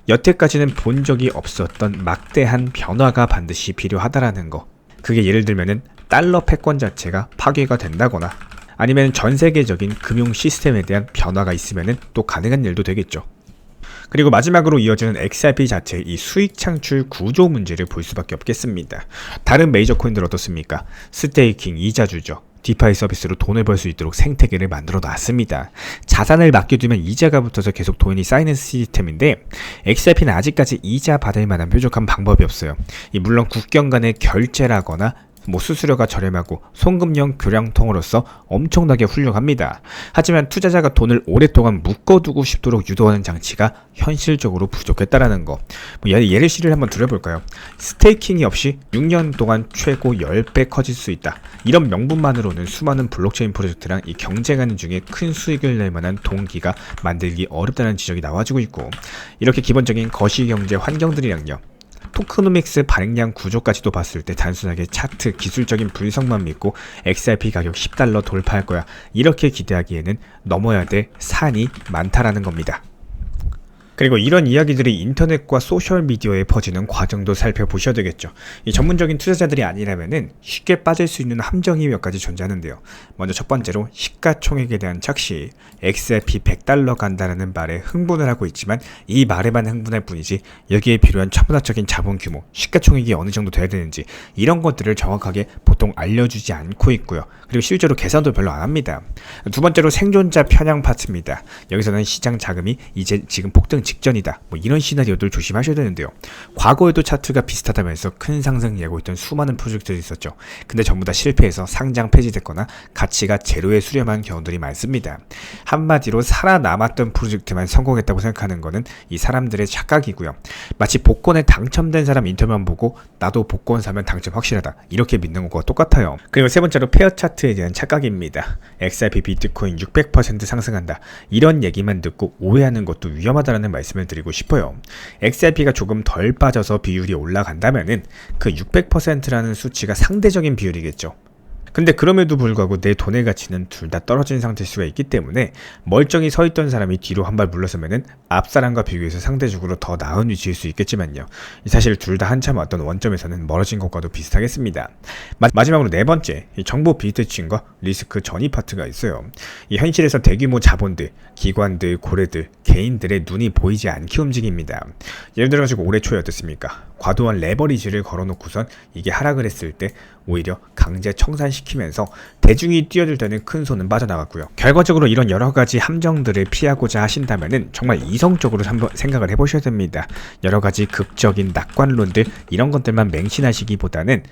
A: 여태까지는 본 적이 없었던 막대한 변화가 반드시 필요하다라는 거. 그게 예를 들면은 달러 패권 자체가 파괴가 된다거나, 아니면 전 세계적인 금융 시스템에 대한 변화가 있으면은 또 가능한 일도 되겠죠. 그리고 마지막으로 이어지는 XRP 자체의 이 수익 창출 구조 문제를 볼 수밖에 없겠습니다. 다른 메이저 코인들 어떻습니까? 스테이킹, 이자주죠. 디파이 서비스로 돈을 벌 수 있도록 생태계를 만들어 놨습니다. 자산을 맡겨두면 이자가 붙어서 계속 돈이 쌓이는 시스템인데, XRP는 아직까지 이자 받을 만한 뾰족한 방법이 없어요. 물론 국경 간의 결제라거나 수수료가 저렴하고 송금형 교량통으로서 엄청나게 훌륭합니다. 하지만 투자자가 돈을 오랫동안 묶어두고 싶도록 유도하는 장치가 현실적으로 부족했다라는 거. 예를 시를 한번 들어볼까요? 스테이킹이 없이 6년 동안 최고 10배 커질 수 있다. 이런 명분만으로는 수많은 블록체인 프로젝트랑 이 경쟁하는 중에 큰 수익을 낼 만한 동기가 만들기 어렵다는 지적이 나와주고 있고, 이렇게 기본적인 거시경제 환경들이랑요, 토크노믹스 발행량 구조까지도 봤을 때 단순하게 차트 기술적인 분석만 믿고 XRP 가격 10달러 돌파할 거야, 이렇게 기대하기에는 넘어야 될 산이 많다라는 겁니다. 그리고 이런 이야기들이 인터넷과 소셜미디어에 퍼지는 과정도 살펴보셔야 되겠죠. 이 전문적인 투자자들이 아니라면은 쉽게 빠질 수 있는 함정이 몇 가지 존재하는데요. 먼저 첫 번째로 시가총액에 대한 착시. XRP 100달러 간다라는 말에 흥분을 하고 있지만 이 말에만 흥분할 뿐이지 여기에 필요한 천문학적인 자본 규모, 시가총액이 어느 정도 돼야 되는지 이런 것들을 정확하게 보통 알려주지 않고 있고요. 그리고 실제로 계산도 별로 안 합니다. 두 번째로 생존자 편향 파트입니다. 여기서는 시장 자금이 이제 지금 폭등 직전이다, 이런 시나리오들 조심하셔야 되는데요. 과거에도 차트가 비슷하다면서 큰 상승 예고했던 수많은 프로젝트들이 있었죠. 근데 전부 다 실패해서 상장 폐지됐거나 가치가 제로에 수렴한 경우들이 많습니다. 한마디로 살아남았던 프로젝트만 성공했다고 생각하는 거는 이 사람들의 착각이고요. 마치 복권에 당첨된 사람 인터뷰만 보고 나도 복권 사면 당첨 확실하다, 이렇게 믿는 것과 똑같아요. 그리고 세 번째로 페어 차트에 대한 착각입니다. XRP 비트코인 600% 상승한다, 이런 얘기만 듣고 오해하는 것도 위험하다는 말씀을 드리고 싶어요. XRP가 조금 덜 빠져서 비율이 올라간다면은 그 600%라는 수치가 상대적인 비율이겠죠. 근데 그럼에도 불구하고 내 돈의 가치는 둘 다 떨어진 상태일 수가 있기 때문에 멀쩡히 서 있던 사람이 뒤로 한 발 물러서면은 앞 사람과 비교해서 상대적으로 더 나은 위치일 수 있겠지만요. 사실 둘 다 한참 왔던 원점에서는 멀어진 것과도 비슷하겠습니다. 마지막으로 네 번째, 정보 비대칭과 리스크 전이 파트가 있어요. 이 현실에서 대규모 자본들, 기관들, 고래들, 개인들의 눈이 보이지 않게 움직입니다. 예를 들어가지고 올해 초에 어떻습니까? 과도한 레버리지를 걸어놓고선 이게 하락을 했을 때 오히려 강제 청산시키면서 대중이 뛰어들 때는 큰 손은 빠져나갔고요. 결과적으로 이런 여러가지 함정들을 피하고자 하신다면은 정말 이성적으로 한번 생각을 해보셔야 됩니다. 여러가지 극적인 낙관론들, 이런 것들만 맹신하시기보다는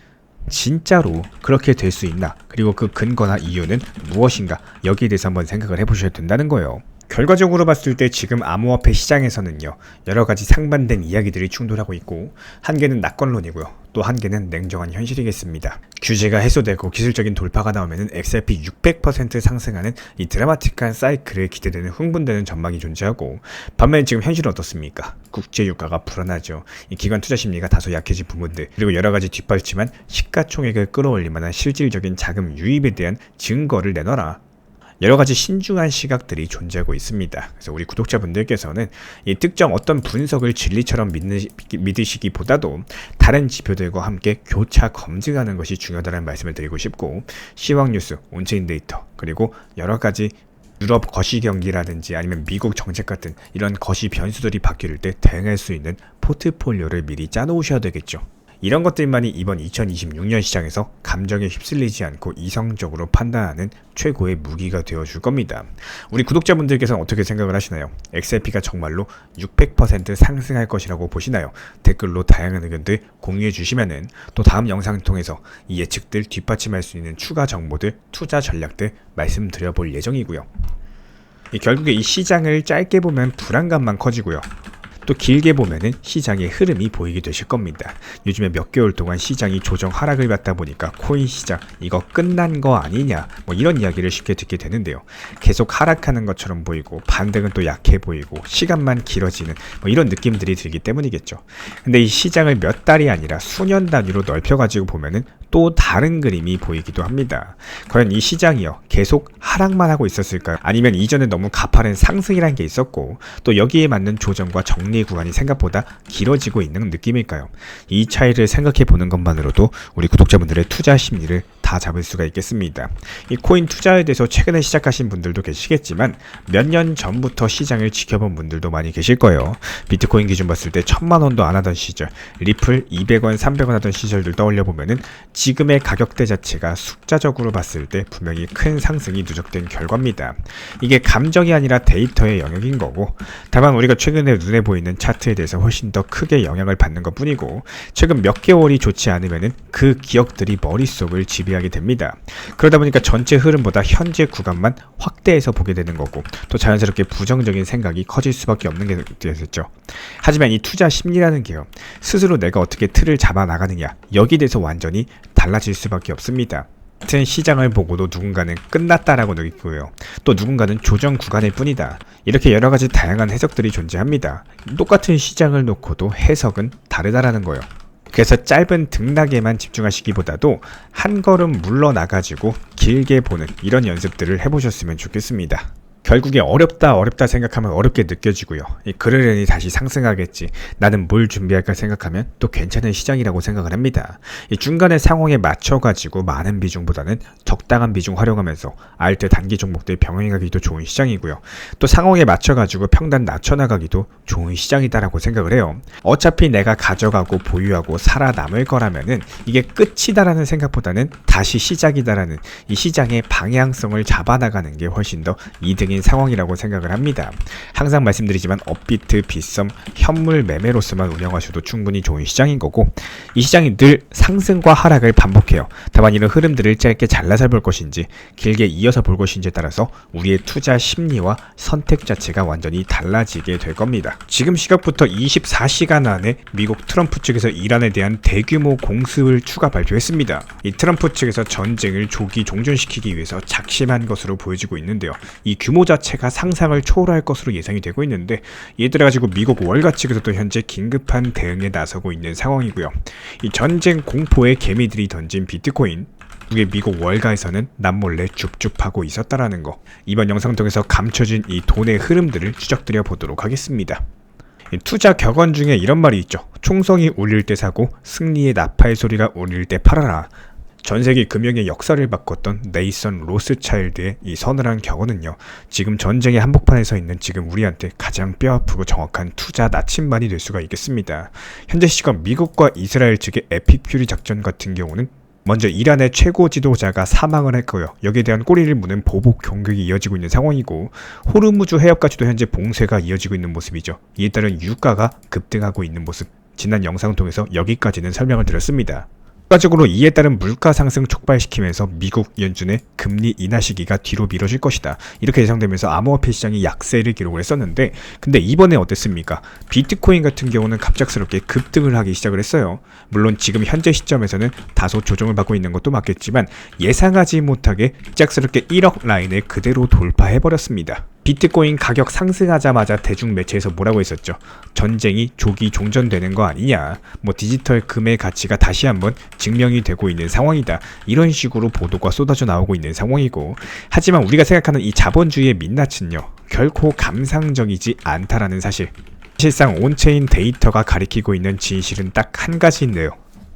A: 진짜로 그렇게 될 수 있나, 그리고 그 근거나 이유는 무엇인가, 여기에 대해서 한번 생각을 해보셔야 된다는 거예요. 결과적으로 봤을 때 지금 암호화폐 시장에서는요, 여러가지 상반된 이야기들이 충돌하고 있고, 한 개는 낙관론이고요, 또 한 개는 냉정한 현실이겠습니다. 규제가 해소되고 기술적인 돌파가 나오면은 XRP 600% 상승하는 이 드라마틱한 사이클에 기대되는 흥분되는 전망이 존재하고, 반면에 지금 현실은 어떻습니까? 국제 유가가 불안하죠. 이 기관 투자 심리가 다소 약해진 부분들, 그리고 여러가지 뒷받침한 시가총액을 끌어올릴 만한 실질적인 자금 유입에 대한 증거를 내놔라. 여러 가지 신중한 시각들이 존재하고 있습니다. 그래서 우리 구독자분들께서는 이 특정 어떤 분석을 진리처럼 믿으시기보다도 다른 지표들과 함께 교차 검증하는 것이 중요하다는 말씀을 드리고 싶고, 시황 뉴스, 온체인 데이터, 그리고 여러 가지 유럽 거시 경기라든지 아니면 미국 정책 같은 이런 거시 변수들이 바뀔 때 대응할 수 있는 포트폴리오를 미리 짜놓으셔야 되겠죠. 이런 것들만이 이번 2026년 시장에서 감정에 휩쓸리지 않고 이성적으로 판단하는 최고의 무기가 되어줄 겁니다. 우리 구독자분들께서는 어떻게 생각을 하시나요? XRP가 정말로 600% 상승할 것이라고 보시나요? 댓글로 다양한 의견들 공유해 주시면은 또 다음 영상 통해서 이 예측들 뒷받침할 수 있는 추가 정보들, 투자 전략들 말씀드려 볼 예정이고요. 결국에 이 시장을 짧게 보면 불안감만 커지고요. 또 길게 보면은 시장의 흐름이 보이게 되실 겁니다. 요즘에 몇 개월 동안 시장이 조정 하락을 받다 보니까 코인 시장 이거 끝난 거 아니냐 뭐 이런 이야기를 쉽게 듣게 되는데요. 계속 하락하는 것처럼 보이고 반등은 또 약해 보이고 시간만 길어지는 뭐 이런 느낌들이 들기 때문이겠죠. 근데 이 시장을 몇 달이 아니라 수년 단위로 넓혀가지고 보면은 또 다른 그림이 보이기도 합니다. 과연 이 시장이요 계속 하락만 하고 있었을까요? 아니면 이전에 너무 가파른 상승이란 게 있었고 또 여기에 맞는 조정과 정리 구간이 생각보다 길어지고 있는 느낌일까요? 이 차이를 생각해 보는 것만으로도 우리 구독자분들의 투자 심리를 다 잡을 수가 있겠습니다. 이 코인 투자에 대해서 최근에 시작하신 분들도 계시겠지만 몇 년 전부터 시장을 지켜본 분들도 많이 계실 거예요. 비트코인 기준 봤을 때 1000만원도 안 하던 시절, 리플 200원, 300원 하던 시절들 떠올려 보면은 지금의 가격대 자체가 숫자적으로 봤을 때 분명히 큰 상승이 누적된 결과입니다. 이게 감정이 아니라 데이터의 영역인 거고, 다만 우리가 최근에 눈에 보이는 차트에 대해서 훨씬 더 크게 영향을 받는 것 뿐이고, 최근 몇 개월이 좋지 않으면은 그 기억들이 머릿속을 지배하게 됩니다. 그러다 보니까 전체 흐름보다 현재 구간만 확대해서 보게 되는 거고, 또 자연스럽게 부정적인 생각이 커질 수밖에 없는 게 되었죠. 하지만 이 투자 심리라는 게요, 스스로 내가 어떻게 틀을 잡아 나가느냐, 여기에 대해서 완전히 달라질 수밖에 없습니다. 같은 시장을 보고도 누군가는 끝났다라고 느끼고요. 또 누군가는 조정 구간일 뿐이다. 이렇게 여러 가지 다양한 해석들이 존재합니다. 똑같은 시장을 놓고도 해석은 다르다라는 거예요. 그래서 짧은 등락에만 집중하시기보다도 한 걸음 물러나가지고 길게 보는 이런 연습들을 해보셨으면 좋겠습니다. 결국에 어렵다 생각하면 어렵게 느껴지고요. 그러려니 다시 상승하겠지, 나는 뭘 준비할까 생각하면 또 괜찮은 시장이라고 생각을 합니다. 이 중간의 상황에 맞춰가지고 많은 비중보다는 적당한 비중 활용하면서 알트 단기 종목들 병행하기도 좋은 시장이고요. 또 상황에 맞춰가지고 평단 낮춰나가기도 좋은 시장이다라고 생각을 해요. 어차피 내가 가져가고 보유하고 살아남을 거라면은 이게 끝이다라는 생각보다는 다시 시작이다라는 이 시장의 방향성을 잡아나가는 게 훨씬 더 이득인 상황이라고 생각을 합니다. 항상 말씀드리지만 업비트, 빗썸, 현물 매매로서만 운영하셔도 충분히 좋은 시장인 거고, 이 시장이 늘 상승과 하락을 반복해요. 다만 이런 흐름들을 짧게 잘라서 볼 것인지 길게 이어서 볼 것인지에 따라서 우리의 투자 심리와 선택 자체가 완전히 달라지게 될 겁니다. 지금 시각부터 24시간 안에 미국 트럼프 측에서 이란에 대한 대규모 공습을 추가 발표했습니다. 이 트럼프 측에서 전쟁을 조기 종전시키기 위해서 작심한 것으로 보여지고 있는데요. 이 규모 자체가 상상을 초월할 것으로 예상이 되고 있는데, 이에 따라 가지고 미국 월가 측에서도 현재 긴급한 대응에 나서고 있는 상황이고요. 이 전쟁 공포의 개미들이 던진 비트코인, 그게 미국 월가에서는 남몰래 줍줍하고 있었다라는 거, 이번 영상 통해서 감춰진 이 돈의 흐름들을 추적드려 보도록 하겠습니다. 투자 격언 중에 이런 말이 있죠. 총성이 울릴 때 사고 승리의 나팔 소리가 울릴 때 팔아라. 전세계 금융의 역사를 바꿨던 네이선 로스차일드의 이 서늘한 격언은요, 지금 전쟁의 한복판에 서 있는 지금 우리한테 가장 뼈아프고 정확한 투자 나침반이 될 수가 있겠습니다. 현재 시각 미국과 이스라엘 측의 에픽 퓨리 작전 같은 경우는 먼저 이란의 최고 지도자가 사망을 했고요. 여기에 대한 꼬리를 무는 보복 공격이 이어지고 있는 상황이고, 호르무즈 해협까지도 현재 봉쇄가 이어지고 있는 모습이죠. 이에 따른 유가가 급등하고 있는 모습, 지난 영상을 통해서 여기까지는 설명을 드렸습니다. 추가적으로 이에 따른 물가 상승 촉발시키면서 미국 연준의 금리 인하 시기가 뒤로 미뤄질 것이다, 이렇게 예상되면서 암호화폐 시장이 약세를 기록을 했었는데, 근데 이번에 어땠습니까? 비트코인 같은 경우는 갑작스럽게 급등을 하기 시작을 했어요. 물론 지금 현재 시점에서는 다소 조정을 받고 있는 것도 맞겠지만 예상하지 못하게 갑작스럽게 1억 라인을 그대로 돌파해버렸습니다. 비트코인 가격 상승하자마자 대중 매체에서 뭐라고 했었죠? 전쟁이 조기 종전되는 거 아니냐, 디지털 금의 가치가 다시 한번 증명이 되고 있는 상황이다, 이런 식으로 보도가 쏟아져 나오고 있는 상황이고, 하지만 우리가 생각하는 이 자본주의의 민낯은요, 결코 감상적이지 않다라는 사실. 사실상 온체인 데이터가 가리키고 있는 진실은 딱 한 가지인데요.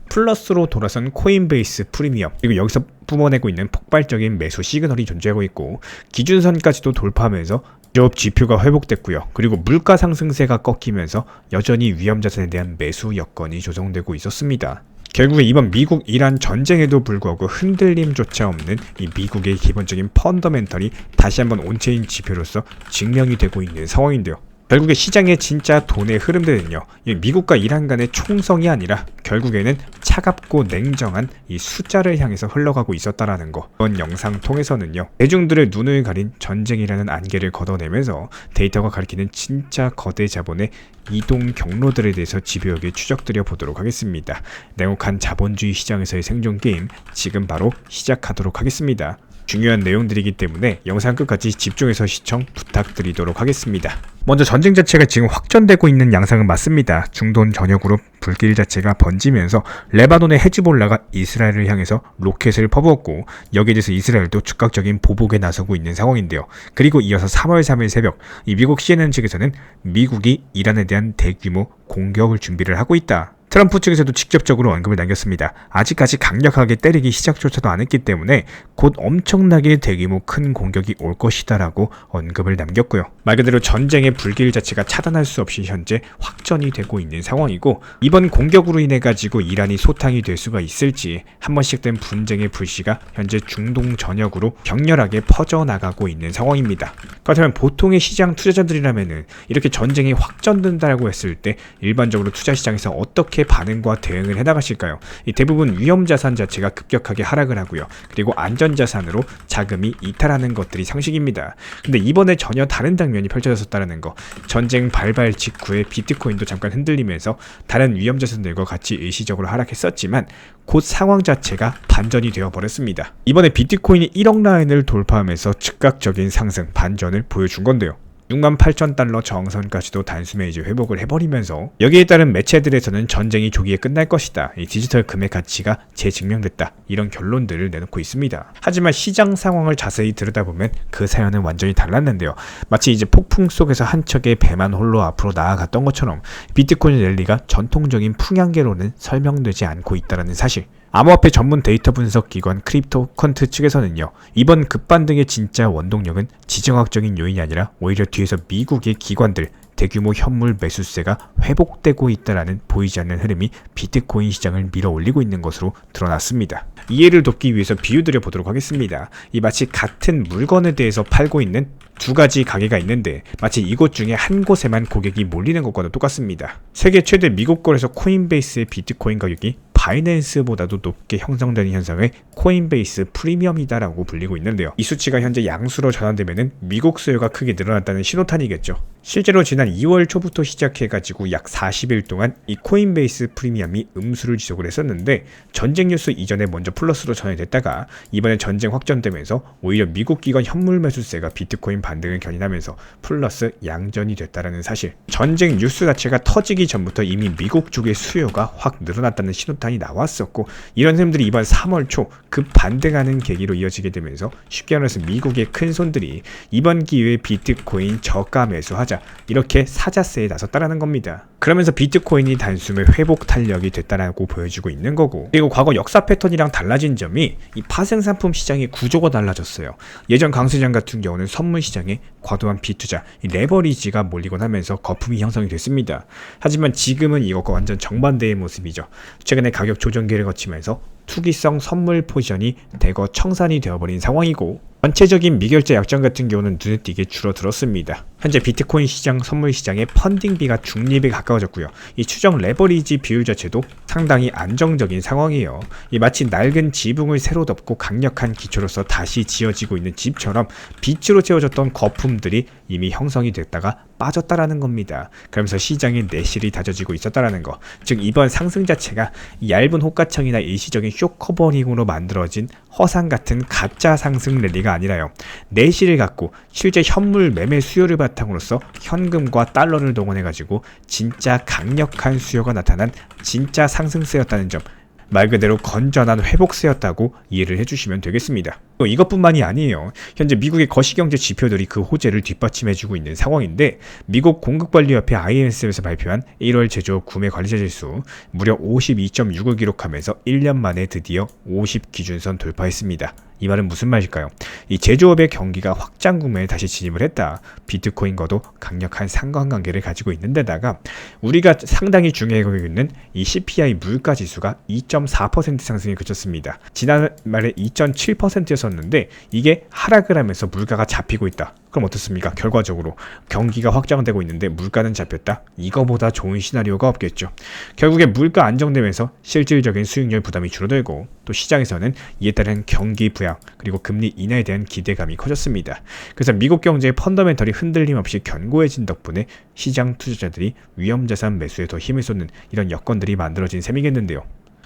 A: 플러스로 돌아선 코인베이스 프리미엄, 그리고 여기서 뿜어내고 있는 폭발적인 매수 시그널이 존재하고 있고, 기준선까지도 돌파하면서 기업 지표가 회복됐고요. 그리고 물가 상승세가 꺾이면서 여전히 위험자산에 대한 매수 여건이 조성되고 있었습니다. 결국에 이번 미국 이란 전쟁에도 불구하고 흔들림조차 없는 이 미국의 기본적인 펀더멘털이 다시 한번 온체인 지표로서 증명이 되고 있는 상황인데요. 결국에 시장의 진짜 돈의 흐름들은요, 미국과 이란 간의 총성이 아니라 결국에는 차갑고 냉정한 이 숫자를 향해서 흘러가고 있었다라는 거. 이번 영상 통해서는요, 대중들의 눈을 가린 전쟁이라는 안개를 걷어내면서 데이터가 가리키는 진짜 거대 자본의 이동 경로들에 대해서 집요하게 추적드려 보도록 하겠습니다. 냉혹한 자본주의 시장에서의 생존 게임, 지금 바로 시작하도록 하겠습니다. 중요한 내용들이기 때문에 영상 끝까지 집중해서 시청 부탁드리도록 하겠습니다. 먼저 전쟁 자체가 지금 확전되고 있는 양상은 맞습니다. 중동 전역으로 불길 자체가 번지면서 레바논의 헤즈볼라가 이스라엘을 향해서 로켓을 퍼부었고, 여기에 대해서 이스라엘도 즉각적인 보복에 나서고 있는 상황인데요. 그리고 이어서 3월 3일 새벽, 이 미국 CNN 측에서는 미국이 이란에 대한 대규모 공격을 준비를 하고 있다, 트럼프 측에서도 직접적으로 언급을 남겼습니다. 아직까지 강력하게 때리기 시작조차도 않았기 때문에 곧 엄청나게 대규모 큰 공격이 올 것이다라고 언급을 남겼고요. 말 그대로 전쟁의 불길 자체가 차단할 수 없이 현재 확전이 되고 있는 상황이고, 이번 공격으로 인해 가지고 이란이 소탕이 될 수가 있을지, 한 번씩 된 분쟁의 불씨가 현재 중동 전역으로 격렬하게 퍼져나가고 있는 상황입니다. 그렇다면 보통의 시장 투자자들이라면은 이렇게 전쟁이 확전된다고 했을 때 일반적으로 투자 시장에서 어떻게 반응과 대응을 해나가실까요? 대부분 위험자산 자체가 급격하게 하락을 하고요. 그리고 안전자산으로 자금이 이탈하는 것들이 상식입니다. 근데 이번에 전혀 다른 장면이 펼쳐졌었다는 거. 전쟁 발발 직후에 비트코인도 잠깐 흔들리면서 다른 위험자산들과 같이 일시적으로 하락했었지만 곧 상황 자체가 반전이 되어버렸습니다. 이번에 비트코인이 1억 라인을 돌파하면서 즉각적인 상승, 반전을 보여준 건데요. 68,000달러 정선까지도 단숨에 이제 회복을 해버리면서, 여기에 따른 매체들에서는 전쟁이 조기에 끝날 것이다, 이 디지털 금의 가치가 재증명됐다, 이런 결론들을 내놓고 있습니다. 하지만 시장 상황을 자세히 들여다보면 그 사연은 완전히 달랐는데요. 마치 이제 폭풍 속에서 한 척의 배만 홀로 앞으로 나아갔던 것처럼 비트코인 랠리가 전통적인 풍향계로는 설명되지 않고 있다는 사실. 암호화폐 전문 데이터 분석 기관 크립토컨트 측에서는요, 이번 급반등의 진짜 원동력은 지정학적인 요인이 아니라 오히려 뒤에서 미국의 기관들, 대규모 현물 매수세가 회복되고 있다라는 보이지 않는 흐름이 비트코인 시장을 밀어올리고 있는 것으로 드러났습니다. 이해를 돕기 위해서 비유드려 보도록 하겠습니다. 이 마치 같은 물건에 대해서 팔고 있는 두 가지 가게가 있는데 마치 이곳 중에 한 곳에만 고객이 몰리는 것과도 똑같습니다. 세계 최대 미국 거래소 코인베이스의 비트코인 가격이 바이낸스보다도 높게 형성되는 현상을 코인베이스 프리미엄이다라고 불리고 있는데요. 이 수치가 현재 양수로 전환되면 미국 수요가 크게 늘어났다는 신호탄이겠죠. 실제로 지난 2월 초부터 시작해가지고 약 40일 동안 이 코인베이스 프리미엄이 음수를 지속을 했었는데, 전쟁 뉴스 이전에 먼저 플러스로 전환됐다가 이번에 전쟁 확전되면서 오히려 미국 기관 현물 매수세가 비트코인 반등을 견인하면서 플러스 양전이 됐다라는 사실. 전쟁 뉴스 자체가 터지기 전부터 이미 미국 쪽의 수요가 확 늘어났다는 신호탄이 나왔었고, 이런 흐름들이 이번 3월 초 급 반등하는 계기로 이어지게 되면서 쉽게 말해서 미국의 큰 손들이 이번 기회에 비트코인 저가 매수하자, 이렇게 사자세에 나섰다라는 겁니다. 그러면서 비트코인이 단숨에 회복 탄력이 됐다라고 보여지고 있는 거고, 그리고 과거 역사 패턴이랑 달라진 점이 이 파생상품 시장의 구조가 달라졌어요. 예전 강세장 같은 경우는 선물 시장에 과도한 비투자, 이 레버리지가 몰리곤 하면서 거품이 형성이 됐습니다. 하지만 지금은 이것과 완전 정반대의 모습이죠. 최근에 가격 조정기를 거치면서 투기성 선물 포지션이 대거 청산이 되어버린 상황이고, 전체적인 미결제 약정 같은 경우는 눈에 띄게 줄어들었습니다. 현재 비트코인 시장, 선물 시장의 펀딩비가 중립에 가까워졌고요. 이 추정 레버리지 비율 자체도 상당히 안정적인 상황이에요. 이 마치 낡은 지붕을 새로 덮고 강력한 기초로서 다시 지어지고 있는 집처럼 빛으로 채워졌던 거품들이 이미 형성이 됐다가
B: 빠졌다라는 겁니다. 그러면서 시장의 내실이 다져지고 있었다라는 거. 즉 이번 상승 자체가 얇은 호가창이나 일시적인 쇼커버링으로 만들어진 허상 같은 가짜 상승 랠리가 아니라요. 내실을 갖고 실제 현물 매매 수요를 바탕으로서 현금과 달러를 동원해가지고 진짜 강력한 수요가 나타난 진짜 상승세였다는 점, 말 그대로 건전한 회복세였다고 이해를 해주시면 되겠습니다. 이것뿐만이 아니에요. 현재 미국의 거시경제 지표들이 그 호재를 뒷받침해주고 있는 상황인데, 미국 공급관리협회 ISM에서 발표한 1월 제조업 구매 관리자 지수 무려 52.6을 기록하면서 1년 만에 드디어 50 기준선 돌파했습니다. 이 말은 무슨 말일까요? 이 제조업의 경기가 확장 국면에 다시 진입을 했다. 비트코인과도 강력한 상관관계를 가지고 있는데다가 우리가 상당히 중요하고 있는 이 CPI 물가지수가 2.4% 상승에 그쳤습니다. 지난말에 2.7%였었는데 이게 하락을 하면서 물가가 잡히고 있다. 그럼 어떻습니까? 결과적으로 경기가 확장되고 있는데 물가는 잡혔다? 이거보다 좋은 시나리오가 없겠죠. 결국에 물가 안정되면서 실질적인 수익률 부담이 줄어들고, 또 시장에서는 이에 따른 경기 부양 그리고 금리 인하에 대한 기대감이 커졌습니다. 그래서 미국 경제의 펀더멘털이 흔들림 없이 견고해진 덕분에 시장 투자자들이 위험자산 매수에 더 힘을 쏟는 이런 여건들이 만들어진 셈이겠는데요.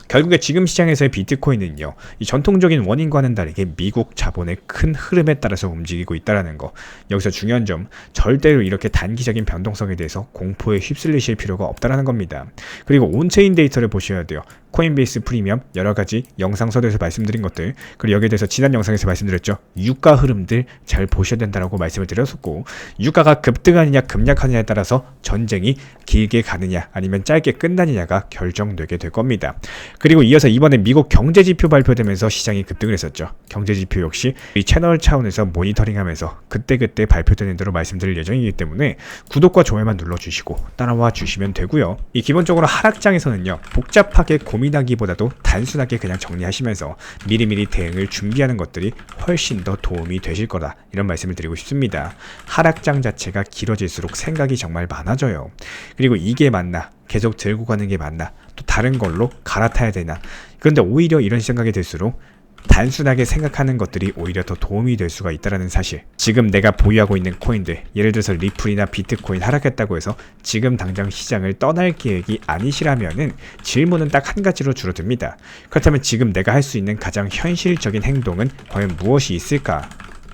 B: 결국에 지금 시장에서의 비트코인은요, 이 전통적인 원인과는 다르게 미국 자본의 큰 흐름에 따라서 움직이고 있다는 거. 여기서 중요한 점, 절대로 이렇게 단기적인 변동성에 대해서 공포에 휩쓸리실 필요가 없다는 겁니다. 그리고 온체인 데이터를 보셔야 돼요. 코인베이스 프리미엄, 여러가지 영상 서두에서 말씀드린 것들, 그리고 여기에 대해서 지난 영상에서 말씀드렸죠. 유가 흐름들 잘 보셔야 된다고 말씀을 드렸었고, 유가가 급등하느냐 급락하느냐에 따라서 전쟁이 길게 가느냐 아니면 짧게 끝나느냐가 결정되게 될 겁니다. 그리고 이어서 이번에 미국 경제지표 발표되면서 시장이 급등을 했었죠. 경제지표 역시 이 채널 차원에서 모니터링하면서 그때그때 발표되는 대로 말씀드릴 예정이기 때문에 구독과 좋아요만 눌러주시고 따라와 주시면 되고요. 이 기본적으로 하락장에서는요, 복잡하게 고민하기보다도 단순하게 그냥 정리하시면서 미리미리 대응을 준비하는 것들이 훨씬 더 도움이 되실 거다, 이런 말씀을 드리고 싶습니다. 하락장 자체가 길어질수록 생각이 정말 많아져요. 그리고 이게 맞나? 계속 들고 가는 게 맞나? 또 다른 걸로 갈아타야 되나? 그런데 오히려 이런 생각이 들수록 단순하게 생각하는 것들이 오히려 더 도움이 될 수가 있다는 사실. 지금 내가 보유하고 있는 코인들, 예를 들어서 리플이나 비트코인 하락했다고 해서 지금 당장 시장을 떠날 계획이 아니시라면은 질문은 딱 한 가지로 줄어듭니다. 그렇다면 지금 내가 할 수 있는 가장 현실적인 행동은 과연 무엇이 있을까?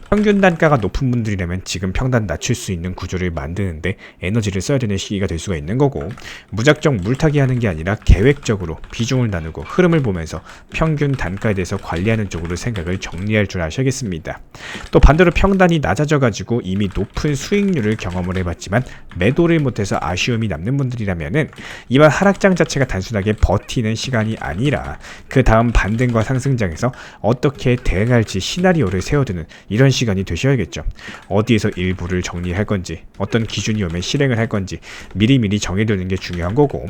B: 평균 단가가 높은 분들이라면 지금 평단 낮출 수 있는 구조를 만드는데 에너지를 써야 되는 시기가 될 수가 있는 거고, 무작정 물타기 하는 게 아니라 계획적으로 비중을 나누고 흐름을 보면서 평균 단가에 대해서 관리하는 쪽으로 생각을 정리할 줄 아셔야겠습니다. 또 반대로 평단이 낮아져 가지고 이미 높은 수익률을 경험을 해봤지만 매도를 못해서 아쉬움이 남는 분들이라면은 이번 하락장 자체가 단순하게 버티는 시간이 아니라 그 다음 반등과 상승장에서 어떻게 대응할지 시나리오를 세워두는 이런 시간이 되셔야겠죠. 어디에서 일부를 정리할 건지, 어떤 기준이 오면 실행을 할 건지 미리미리 정해두는 게 중요한 거고,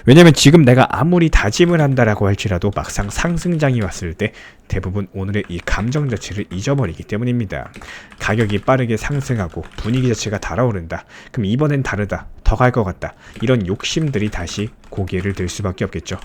B: 왜냐면 지금 내가 아무리 다짐을 한다라고 할지라도 막상 상승장이 왔을 때 대부분 오늘의 이 감정 자체를 잊어버리기 때문입니다. 가격이 빠르게 상승하고 분위기 자체가 달아오른다. 그럼 이번엔 다르다. 더 갈 것 같다. 이런 욕심들이 다시 고개를 들 수밖에 없겠죠.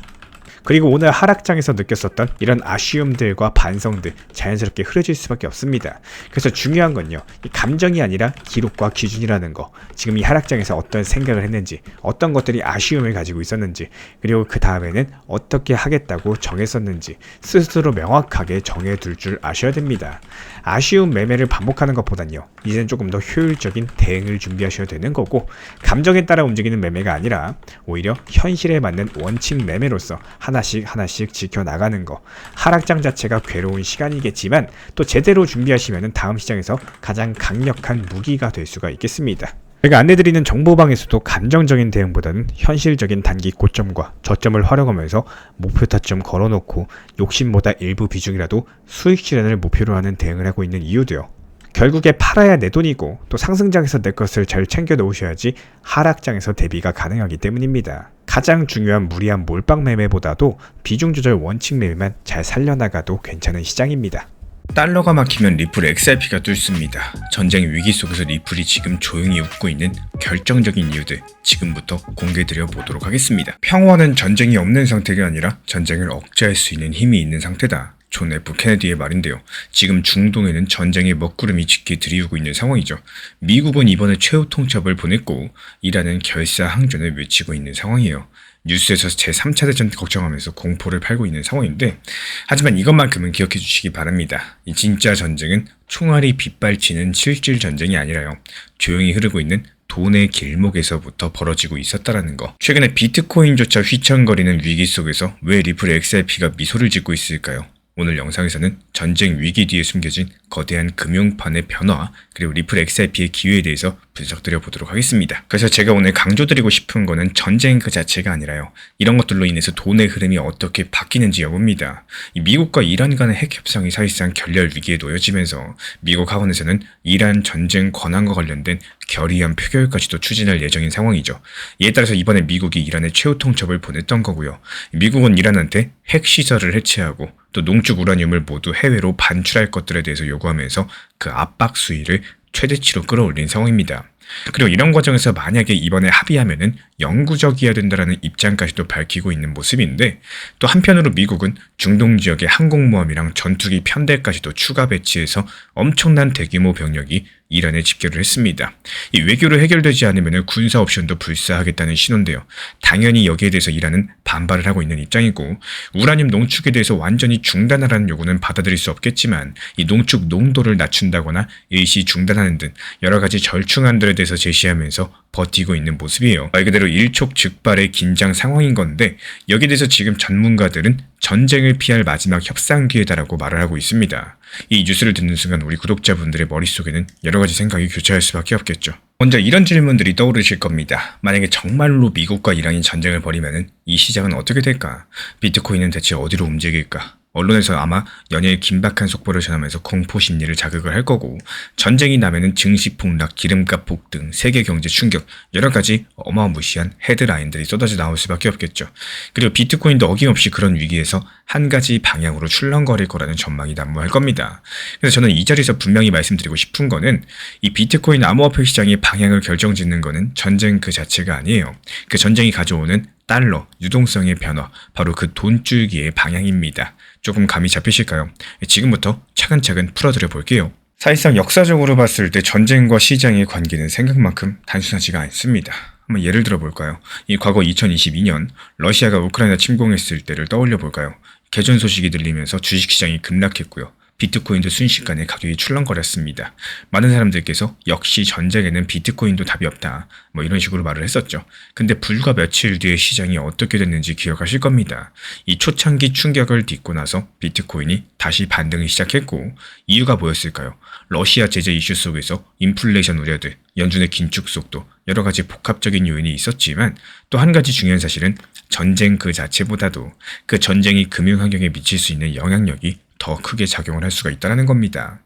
B: 그리고 오늘 하락장에서 느꼈었던 이런 아쉬움들과 반성들 자연스럽게 흐려질 수밖에 없습니다. 그래서 중요한 건요, 이 감정이 아니라 기록과 기준이라는 거. 지금 이 하락장에서 어떤 생각을 했는지, 어떤 것들이 아쉬움을 가지고 있었는지, 그리고 그 다음에는 어떻게 하겠다고 정했었는지 스스로 명확하게 정해둘 줄 아셔야 됩니다. 아쉬운 매매를 반복하는 것보단요, 이제는 조금 더 효율적인 대응을 준비하셔야 되는 거고, 감정에 따라 움직이는 매매가 아니라 오히려 현실에 맞는 원칙 매매로서 하나씩 지켜나가는 거. 하락장 자체가 괴로운 시간이겠지만 또 제대로 준비하시면 다음 시장에서 가장 강력한 무기가 될 수가 있겠습니다. 제가 안내드리는 정보방에서도 감정적인 대응보다는 현실적인 단기 고점과 저점을 활용하면서 목표 타점 걸어놓고 욕심보다 일부 비중이라도 수익 실현을 목표로 하는 대응을 하고 있는 이유도요. 결국에 팔아야 내 돈이고 또 상승장에서 내 것을 잘 챙겨 놓으셔야지 하락장에서 대비가 가능하기 때문입니다. 가장 중요한 무리한 몰빵 매매보다도 비중 조절 원칙 매매만 잘 살려나가도 괜찮은 시장입니다.
A: 달러가 막히면 리플 XRP가 뚫습니다. 전쟁 위기 속에서 리플이 지금 조용히 웃고 있는 결정적인 이유들 지금부터 공개드려 보도록 하겠습니다. 평화는 전쟁이 없는 상태가 아니라 전쟁을 억제할 수 있는 힘이 있는 상태다. 존 F 케네디의 말인데요. 지금 중동에는 전쟁의 먹구름이 짙게 들이우고 있는 상황이죠. 미국은 이번에 최후 통첩을 보냈고 이란은 결사항전을 외치고 있는 상황이에요. 뉴스에서 제3차 대전 걱정하면서 공포를 팔고 있는 상황인데, 하지만 이것만큼은 기억해 주시기 바랍니다. 이 진짜 전쟁은 총알이 빗발치는 실질 전쟁이 아니라요. 조용히 흐르고 있는 돈의 길목에서부터 벌어지고 있었다라는 거. 최근에 비트코인조차 휘청거리는 위기 속에서 왜 리플 XRP가 미소를 짓고 있을까요? 오늘 영상에서는 전쟁 위기 뒤에 숨겨진 거대한 금융판의 변화, 그리고 리플 XRP의 기회에 대해서 분석드려 보도록 하겠습니다. 그래서 제가 오늘 강조드리고 싶은 거는 전쟁 그 자체가 아니라요. 이런 것들로 인해서 돈의 흐름이 어떻게 바뀌는지 여부입니다. 미국과 이란 간의 핵 협상이 사실상 결렬 위기에 놓여지면서 미국 하원에서는 이란 전쟁 권한과 관련된 결의안 표결까지도 추진할 예정인 상황이죠. 이에 따라서 이번에 미국이 이란에 최후 통첩을 보냈던 거고요. 미국은 이란한테 핵시설을 해체하고 또 농축 우라늄을 모두 해외로 반출할 것들에 대해서 요구하면서 그 압박 수위를 최대치로 끌어올린 상황입니다. 그리고 이런 과정에서 만약에 이번에 합의하면은 영구적이어야 된다라는 입장까지도 밝히고 있는 모습인데, 또 한편으로 미국은 중동 지역의 항공모함이랑 전투기 편대까지도 추가 배치해서 엄청난 대규모 병력이 이란에 집결을 했습니다. 이 외교로 해결되지 않으면 군사 옵션도 불사하겠다는 신호인데요. 당연히 여기에 대해서 이란은 반발을 하고 있는 입장이고, 우라늄 농축에 대해서 완전히 중단하라는 요구는 받아들일 수 없겠지만 이 농축 농도를 낮춘다거나 일시 중단하는 등 여러 가지 절충안들에 대해서 제시하면서 버티고 있는 모습이에요. 말 그대로 일촉즉발의 긴장 상황인 건데, 여기에 대해서 지금 전문가들은 전쟁을 피할 마지막 협상 기회다라고 말을 하고 있습니다. 이 뉴스를 듣는 순간 우리 구독자분들의 머릿속에는 여러 가지 생각이 교차할 수밖에 없겠죠. 먼저 이런 질문들이 떠오르실 겁니다. 만약에 정말로 미국과 이란이 전쟁을 벌이면 이 시장은 어떻게 될까? 비트코인은 대체 어디로 움직일까? 언론에서 아마 연일 긴박한 속보를 전하면서 공포 심리를 자극을 할 거고, 전쟁이 나면은 증시 폭락, 기름값 폭등, 세계 경제 충격, 여러 가지 어마무시한 헤드라인들이 쏟아져 나올 수밖에 없겠죠. 그리고 비트코인도 어김없이 그런 위기에서 한 가지 방향으로 출렁거릴 거라는 전망이 난무할 겁니다. 그래서 저는 이 자리에서 분명히 말씀드리고 싶은 거는, 이 비트코인 암호화폐 시장의 방향을 결정짓는 거는 전쟁 그 자체가 아니에요. 그 전쟁이 가져오는 달러, 유동성의 변화, 바로 그 돈줄기의 방향입니다. 조금 감이 잡히실까요? 지금부터 차근차근 풀어드려 볼게요. 사실상 역사적으로 봤을 때 전쟁과 시장의 관계는 생각만큼 단순하지가 않습니다. 한번 예를 들어 볼까요? 이 과거 2022년 러시아가 우크라이나 침공했을 때를 떠올려 볼까요? 개전 소식이 들리면서 주식시장이 급락했고요. 비트코인도 순식간에 가격이 출렁거렸습니다. 많은 사람들께서 역시 전쟁에는 비트코인도 답이 없다, 뭐 이런 식으로 말을 했었죠. 근데 불과 며칠 뒤에 시장이 어떻게 됐는지 기억하실 겁니다. 이 초창기 충격을 딛고 나서 비트코인이 다시 반등을 시작했고, 이유가 뭐였을까요? 러시아 제재 이슈 속에서 인플레이션 우려들, 연준의 긴축 속도, 여러 가지 복합적인 요인이 있었지만, 또 한 가지 중요한 사실은 전쟁 그 자체보다도 그 전쟁이 금융환경에 미칠 수 있는 영향력이 더 크게 작용을 할 수가 있다는 겁니다.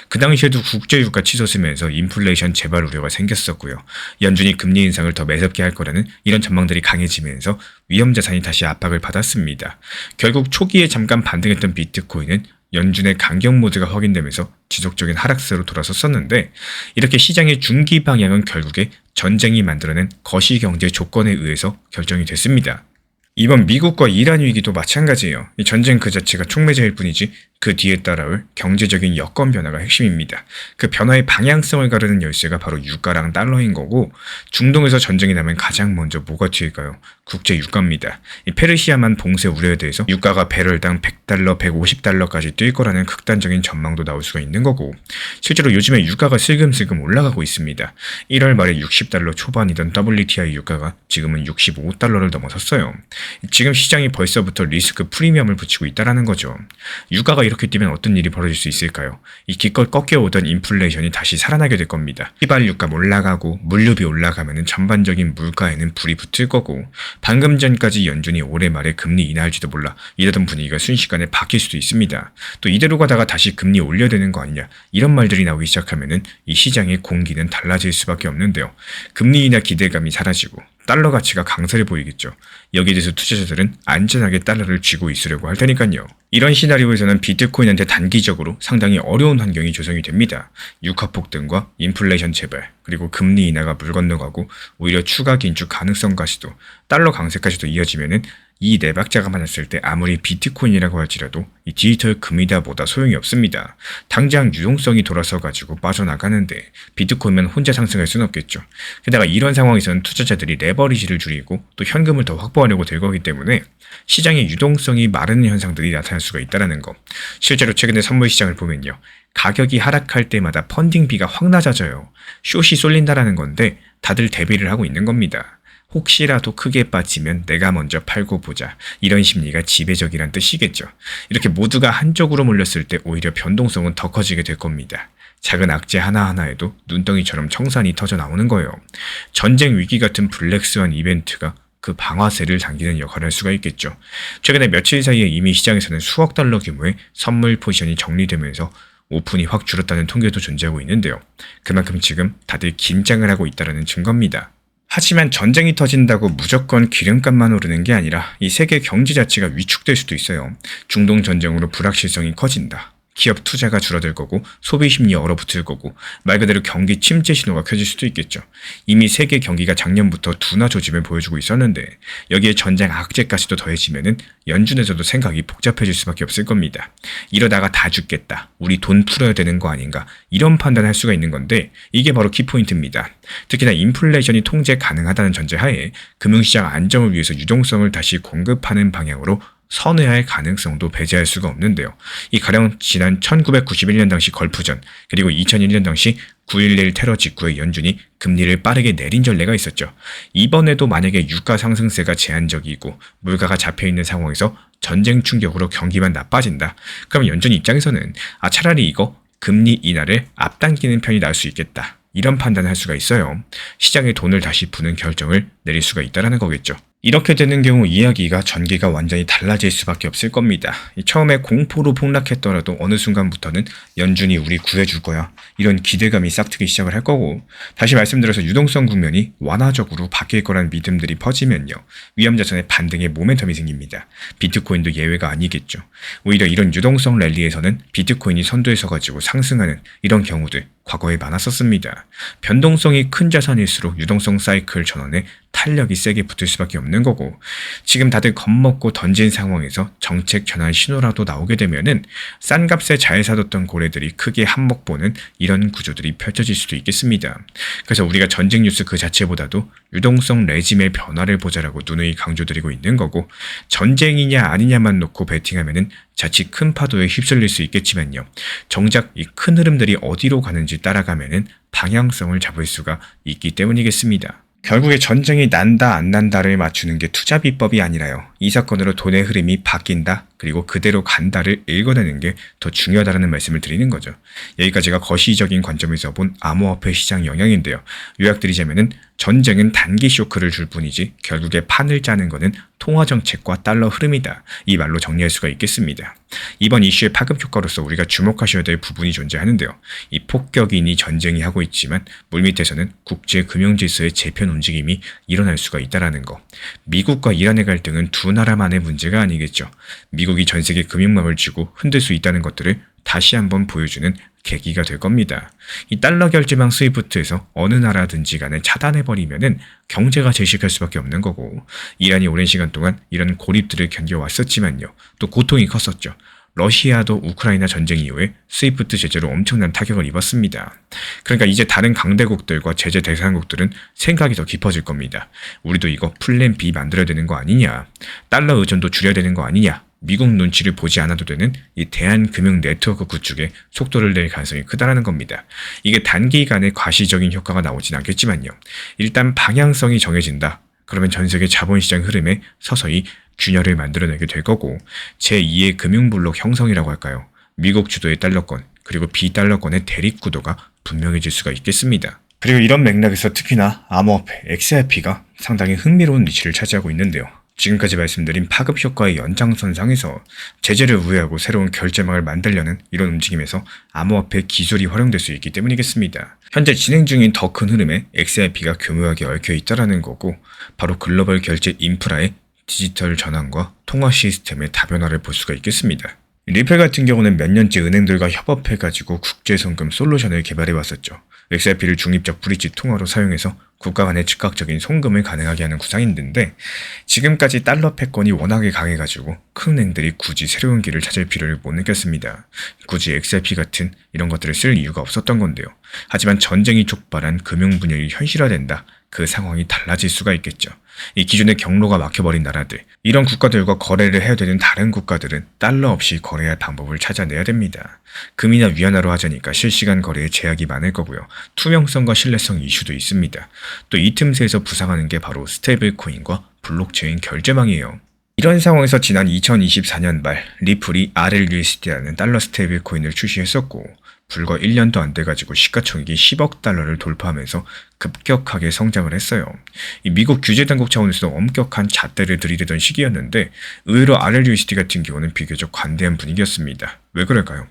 A: 그 당시에도 국제유가 치솟으면서 인플레이션 재발 우려가 생겼었고요. 연준이 금리 인상을 더 매섭게 할 거라는 이런 전망들이 강해지면서 위험자산이 다시 압박을 받았습니다. 결국 초기에 잠깐 반등했던 비트코인은 연준의 강경 모드가 확인되면서 지속적인 하락세로 돌아섰었는데, 이렇게 시장의 중기 방향은 결국에 전쟁이 만들어낸 거시경제 조건에 의해서 결정이 됐습니다. 이번 미국과 이란 위기도 마찬가지예요. 이 전쟁 그 자체가 촉매제일 뿐이지 그 뒤에 따라올 경제적인 여건 변화가 핵심입니다. 그 변화의 방향성을 가르는 열쇠가 바로 유가랑 달러인 거고, 중동에서 전쟁이 나면 가장 먼저 뭐가 튀일까요? 국제 유가입니다. 이 페르시아만 봉쇄 우려에 대해서 유가가 배럴당 100달러, 150달러까지 뛸 거라는 극단적인 전망도 나올 수가 있는 거고, 실제로 요즘에 유가가 슬금슬금 올라가고 있습니다. 1월 말에 60달러 초반이던 WTI 유가가 지금은 65달러를 넘어섰어요. 지금 시장이 벌써부터 리스크 프리미엄을 붙이고 있다는 거죠. 유가가 이렇게 뛰면 어떤 일이 벌어질 수 있을까요? 이 기껏 꺾여오던 인플레이션이 다시 살아나게 될 겁니다. 휘발유가 올라가고 물류비 올라가면 전반적인 물가에는 불이 붙을 거고, 방금 전까지 연준이 올해 말에 금리 인하할지도 몰라 이러던 분위기가 순식간에 바뀔 수도 있습니다. 또 이대로 가다가 다시 금리 올려야 되는 거 아니냐, 이런 말들이 나오기 시작하면 이 시장의 공기는 달라질 수밖에 없는데요. 금리 인하 기대감이 사라지고 달러 가치가 강세를 보이겠죠. 여기에 대해서 투자자들은 안전하게 달러를 쥐고 있으려고 할 테니까요. 이런 시나리오에서는 비트코인한테 단기적으로 상당히 어려운 환경이 조성이 됩니다. 유가 폭등과 인플레이션 재발, 그리고 금리 인하가 물 건너가고 오히려 추가 긴축 가능성까지도, 달러 강세까지도 이어지면은 이 네 박자가 맞았을 때 아무리 비트코인이라고 할지라도 이 디지털 금이다 뭐다 소용이 없습니다. 당장 유동성이 돌아서 가지고 빠져나가는데 비트코인만 혼자 상승할 수는 없겠죠. 게다가 이런 상황에서는 투자자들이 레버리지를 줄이고 또 현금을 더 확보하려고 들 거기 때문에 시장의 유동성이 마르는 현상들이 나타날 수가 있다는 거. 실제로 최근에 선물 시장을 보면요. 가격이 하락할 때마다 펀딩비가 확 낮아져요. 숏이 쏠린다라는 건데 다들 대비를 하고 있는 겁니다. 혹시라도 크게 빠지면 내가 먼저 팔고 보자. 이런 심리가 지배적이란 뜻이겠죠. 이렇게 모두가 한쪽으로 몰렸을 때 오히려 변동성은 더 커지게 될 겁니다. 작은 악재 하나하나에도 눈덩이처럼 청산이 터져 나오는 거예요. 전쟁 위기 같은 블랙스완 이벤트가 그 방아쇠를 당기는 역할을 할 수가 있겠죠. 최근에 며칠 사이에 이미 시장에서는 수억 달러 규모의 선물 포지션이 정리되면서 오픈이 확 줄었다는 통계도 존재하고 있는데요. 그만큼 지금 다들 긴장을 하고 있다는 증거입니다. 하지만 전쟁이 터진다고 무조건 기름값만 오르는 게 아니라 이 세계 경제 자체가 위축될 수도 있어요. 중동 전쟁으로 불확실성이 커진다. 기업 투자가 줄어들 거고 소비 심리 얼어붙을 거고 말 그대로 경기 침체 신호가 켜질 수도 있겠죠. 이미 세계 경기가 작년부터 둔화 조짐을 보여주고 있었는데 여기에 전쟁 악재까지도 더해지면은 연준에서도 생각이 복잡해질 수밖에 없을 겁니다. 이러다가 다 죽겠다. 우리 돈 풀어야 되는 거 아닌가. 이런 판단을 할 수가 있는 건데 이게 바로 키포인트입니다. 특히나 인플레이션이 통제 가능하다는 전제하에 금융시장 안정을 위해서 유동성을 다시 공급하는 방향으로 선회할 가능성도 배제할 수가 없는데요. 이 가령 지난 1991년 당시 걸프전 그리고 2001년 당시 9.11 테러 직후에 연준이 금리를 빠르게 내린 전례가 있었죠. 이번에도 만약에 유가 상승세가 제한적이고 물가가 잡혀있는 상황에서 전쟁 충격으로 경기만 나빠진다. 그럼 연준 입장에서는 차라리 이거 금리 인하를 앞당기는 편이 나을 수 있겠다. 이런 판단을 할 수가 있어요. 시장에 돈을 다시 부는 결정을 내릴 수가 있다는 거겠죠. 이렇게 되는 경우 이야기가 전개가 완전히 달라질 수밖에 없을 겁니다. 처음에 공포로 폭락했더라도 어느 순간부터는 연준이 우리 구해줄 거야. 이런 기대감이 싹트기 시작을 할 거고 다시 말씀드려서 유동성 국면이 완화적으로 바뀔 거라는 믿음들이 퍼지면요. 위험자산의 반등의 모멘텀이 생깁니다. 비트코인도 예외가 아니겠죠. 오히려 이런 유동성 랠리에서는 비트코인이 선두에 서가지고 상승하는 이런 경우들 과거에 많았었습니다. 변동성이 큰 자산일수록 유동성 사이클 전환에 탄력이 세게 붙을 수밖에 없는 거고 지금 다들 겁먹고 던진 상황에서 정책 전환 신호라도 나오게 되면은 싼 값에 잘 사뒀던 고래들이 크게 한몫 보는 이런 구조들이 펼쳐질 수도 있겠습니다. 그래서 우리가 전쟁 뉴스 그 자체보다도 유동성 레짐의 변화를 보자라고 누누이 강조드리고 있는 거고 전쟁이냐 아니냐만 놓고 베팅하면은 자칫 큰 파도에 휩쓸릴 수 있겠지만요. 정작 이 큰 흐름들이 어디로 가는지 따라가면은 방향성을 잡을 수가 있기 때문이겠습니다. 결국에 전쟁이 난다 안 난다를 맞추는 게 투자 비법이 아니라요. 이 사건으로 돈의 흐름이 바뀐다 그리고 그대로 간다를 읽어내는 게 더 중요하다는 말씀을 드리는 거죠. 여기까지가 거시적인 관점에서 본 암호화폐 시장 영향인데요. 요약드리자면은 전쟁은 단기 쇼크를 줄 뿐이지 결국에 판을 짜는 거는 통화정책과 달러 흐름이다. 이 말로 정리할 수가 있겠습니다. 이번 이슈의 파급 효과로서 우리가 주목하셔야 될 부분이 존재하는데요. 이 폭격이니 전쟁이 하고 있지만 물밑에서는 국제금융질서의 재편 움직임이 일어날 수가 있다는 거. 미국과 이란의 갈등은 두 나라만의 문제가 아니겠죠. 미국이 전 세계 금융망을 쥐고 흔들 수 있다는 것들을 다시 한번 보여주는 계기가 될 겁니다. 이 달러 결제망 스위프트에서 어느 나라든지 간에 차단해버리면은 경제가 질식할 수밖에 없는 거고 이란이 오랜 시간 동안 이런 고립들을 견뎌왔었지만요. 또 고통이 컸었죠. 러시아도 우크라이나 전쟁 이후에 스위프트 제재로 엄청난 타격을 입었습니다. 그러니까 이제 다른 강대국들과 제재 대상국들은 생각이 더 깊어질 겁니다. 우리도 이거 플랜 B 만들어야 되는 거 아니냐. 달러 의존도 줄여야 되는 거 아니냐. 미국 눈치를 보지 않아도 되는 이 대한금융 네트워크 구축에 속도를 낼 가능성이 크다라는 겁니다. 이게 단기간에 과시적인 효과가 나오진 않겠지만요. 일단 방향성이 정해진다. 그러면 전 세계 자본시장 흐름에 서서히 균열을 만들어내게 될 거고 제2의 금융블록 형성이라고 할까요? 미국 주도의 달러권 그리고 비달러권의 대립구도가 분명해질 수가 있겠습니다. 그리고 이런 맥락에서 특히나 암호화폐 XRP가 상당히 흥미로운 위치를 차지하고 있는데요. 지금까지 말씀드린 파급 효과의 연장선상에서 제재를 우회하고 새로운 결제망을 만들려는 이런 움직임에서 암호화폐 기술이 활용될 수 있기 때문이겠습니다. 현재 진행 중인 더 큰 흐름에 XRP가 교묘하게 얽혀 있다는 거고 바로 글로벌 결제 인프라의 디지털 전환과 통화 시스템의 다변화를 볼 수가 있겠습니다. 리플 같은 경우는 몇 년째 은행들과 협업해가지고 국제송금 솔루션을 개발해왔었죠. XRP를 중립적 브릿지 통화로 사용해서 국가 간의 즉각적인 송금을 가능하게 하는 구상인데 지금까지 달러 패권이 워낙에 강해가지고 큰 은행들이 굳이 새로운 길을 찾을 필요를 못 느꼈습니다. 굳이 XRP 같은 이런 것들을 쓸 이유가 없었던 건데요. 하지만 전쟁이 촉발한 금융 분열이 현실화된다. 그 상황이 달라질 수가 있겠죠. 이 기존의 경로가 막혀버린 나라들, 이런 국가들과 거래를 해야 되는 다른 국가들은 달러 없이 거래할 방법을 찾아내야 됩니다. 금이나 위안화로 하자니까 실시간 거래에 제약이 많을 거고요. 투명성과 신뢰성 이슈도 있습니다. 또 이 틈새에서 부상하는 게 바로 스테이블 코인과 블록체인 결제망이에요. 이런 상황에서 지난 2024년 말 리플이 RLUSD라는 달러 스테이블 코인을 출시했었고 불과 1년도 안 돼가지고 시가총액이 10억 달러를 돌파하면서 급격하게 성장을 했어요. 이 미국 규제당국 차원에서도 엄격한 잣대를 들이대던 시기였는데 의외로 RLUSD 같은 경우는 비교적 관대한 분위기였습니다. 왜 그럴까요?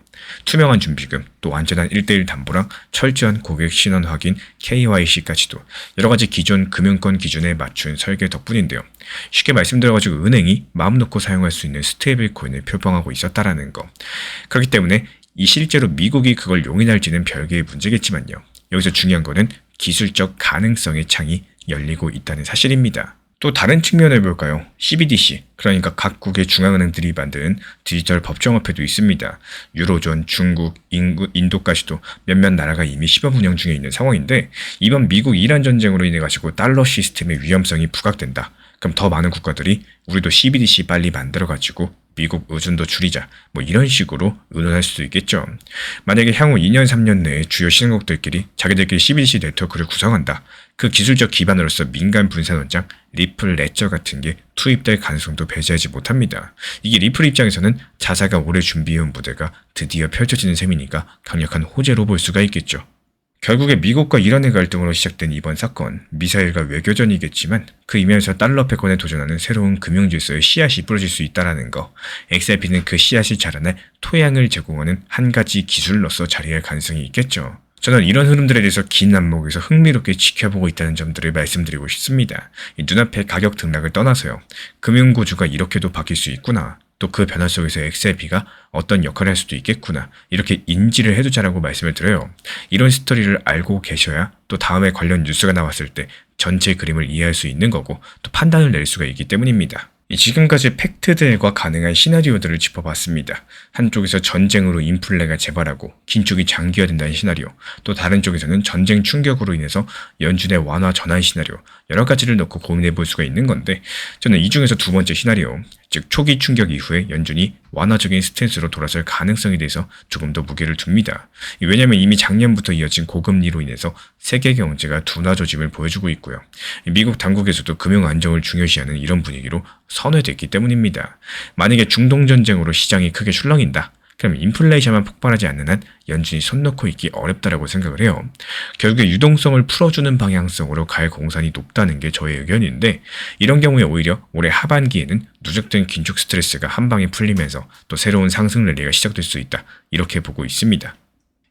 A: 투명한 준비금, 또 안전한 1:1 담보랑 철저한 고객 신원 확인, KYC까지도 여러가지 기존 금융권 기준에 맞춘 설계 덕분인데요. 쉽게 말씀드려가지고 은행이 마음 놓고 사용할 수 있는 스테이블 코인을 표방하고 있었다라는 거. 그렇기 때문에 이 실제로 미국이 그걸 용인할지는 별개의 문제겠지만요. 여기서 중요한 거는 기술적 가능성의 창이 열리고 있다는 사실입니다. 또 다른 측면을 볼까요? CBDC, 그러니까 각국의 중앙은행들이 만든 디지털 법정화폐도 있습니다. 유로존, 중국, 인도까지도 몇몇 나라가 이미 시범 운영 중에 있는 상황인데 이번 미국-이란 전쟁으로 인해 가지고 달러 시스템의 위험성이 부각된다. 그럼 더 많은 국가들이 우리도 CBDC 빨리 만들어가지고 미국 의존도 줄이자 이런 식으로 의논할 수도 있겠죠. 만약에 향후 2년 3년 내에 주요 신흥국들끼리 자기들끼리 CBDC 네트워크를 구성한다. 그 기술적 기반으로서 민간 분산 원장, 리플 레저 같은 게 투입될 가능성도 배제하지 못합니다. 이게 리플 입장에서는 자사가 오래 준비해온 무대가 드디어 펼쳐지는 셈이니까 강력한 호재로 볼 수가 있겠죠. 결국에 미국과 이란의 갈등으로 시작된 이번 사건, 미사일과 외교전이겠지만 그 이면에서 달러 패권에 도전하는 새로운 금융질서의 씨앗이 뿌려질 수 있다는 거. XRP는 그 씨앗이 자라날 토양을 제공하는 한 가지 기술로서 자리할 가능성이 있겠죠. 저는 이런 흐름들에 대해서 긴 안목에서 흥미롭게 지켜보고 있다는 점들을 말씀드리고 싶습니다. 눈앞의 가격 등락을 떠나서요. 금융구조가 이렇게도 바뀔 수 있구나. 또 그 변화 속에서 XRP가 어떤 역할을 할 수도 있겠구나. 이렇게 인지를 해두자라고 말씀을 드려요. 이런 스토리를 알고 계셔야 또 다음에 관련 뉴스가 나왔을 때 전체 그림을 이해할 수 있는 거고 또 판단을 내릴 수가 있기 때문입니다. 지금까지 팩트들과 가능한 시나리오들을 짚어봤습니다. 한쪽에서 전쟁으로 인플레가 재발하고 긴축이 장기화된다는 시나리오, 또 다른 쪽에서는 전쟁 충격으로 인해서 연준의 완화 전환 시나리오, 여러 가지를 놓고 고민해볼 수가 있는 건데 저는 이 중에서 두 번째 시나리오, 즉 초기 충격 이후에 연준이 완화적인 스탠스로 돌아설 가능성에 대해서 조금 더 무게를 둡니다. 왜냐하면 이미 작년부터 이어진 고금리로 인해서 세계 경제가 둔화 조짐을 보여주고 있고요. 미국 당국에서도 금융 안정을 중요시하는 이런 분위기로 선회됐기 때문입니다. 만약에 중동전쟁으로 시장이 크게 출렁인다. 그럼 인플레이션만 폭발하지 않는 한 연준이 손 놓고 있기 어렵다라고 생각을 해요. 결국에 유동성을 풀어주는 방향성으로 갈 공산이 높다는 게 저의 의견인데 이런 경우에 오히려 올해 하반기에는 누적된 긴축 스트레스가 한 방에 풀리면서 또 새로운 상승 랠리가 시작될 수 있다. 이렇게 보고 있습니다.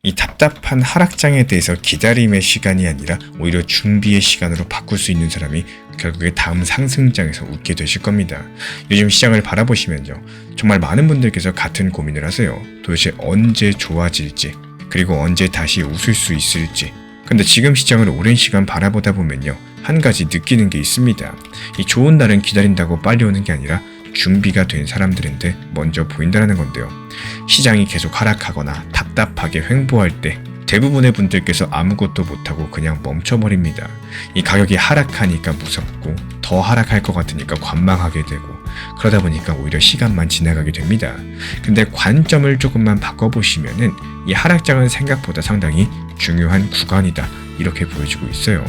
A: 이 답답한 하락장에 대해서 기다림의 시간이 아니라 오히려 준비의 시간으로 바꿀 수 있는 사람이 결국에 다음 상승장에서 웃게 되실 겁니다. 요즘 시장을 바라보시면요. 정말 많은 분들께서 같은 고민을 하세요. 도대체 언제 좋아질지, 그리고 언제 다시 웃을 수 있을지. 근데 지금 시장을 오랜 시간 바라보다 보면요. 한 가지 느끼는 게 있습니다. 이 좋은 날은 기다린다고 빨리 오는 게 아니라 준비가 된 사람들인데 먼저 보인다는 건데요. 시장이 계속 하락하거나 답답하게 횡보할 때 대부분의 분들께서 아무것도 못하고 그냥 멈춰버립니다. 이 가격이 하락하니까 무섭고 더 하락할 것 같으니까 관망하게 되고 그러다 보니까 오히려 시간만 지나가게 됩니다. 근데 관점을 조금만 바꿔보시면은 이 하락장은 생각보다 상당히 중요한 구간이다. 이렇게 보여지고 있어요.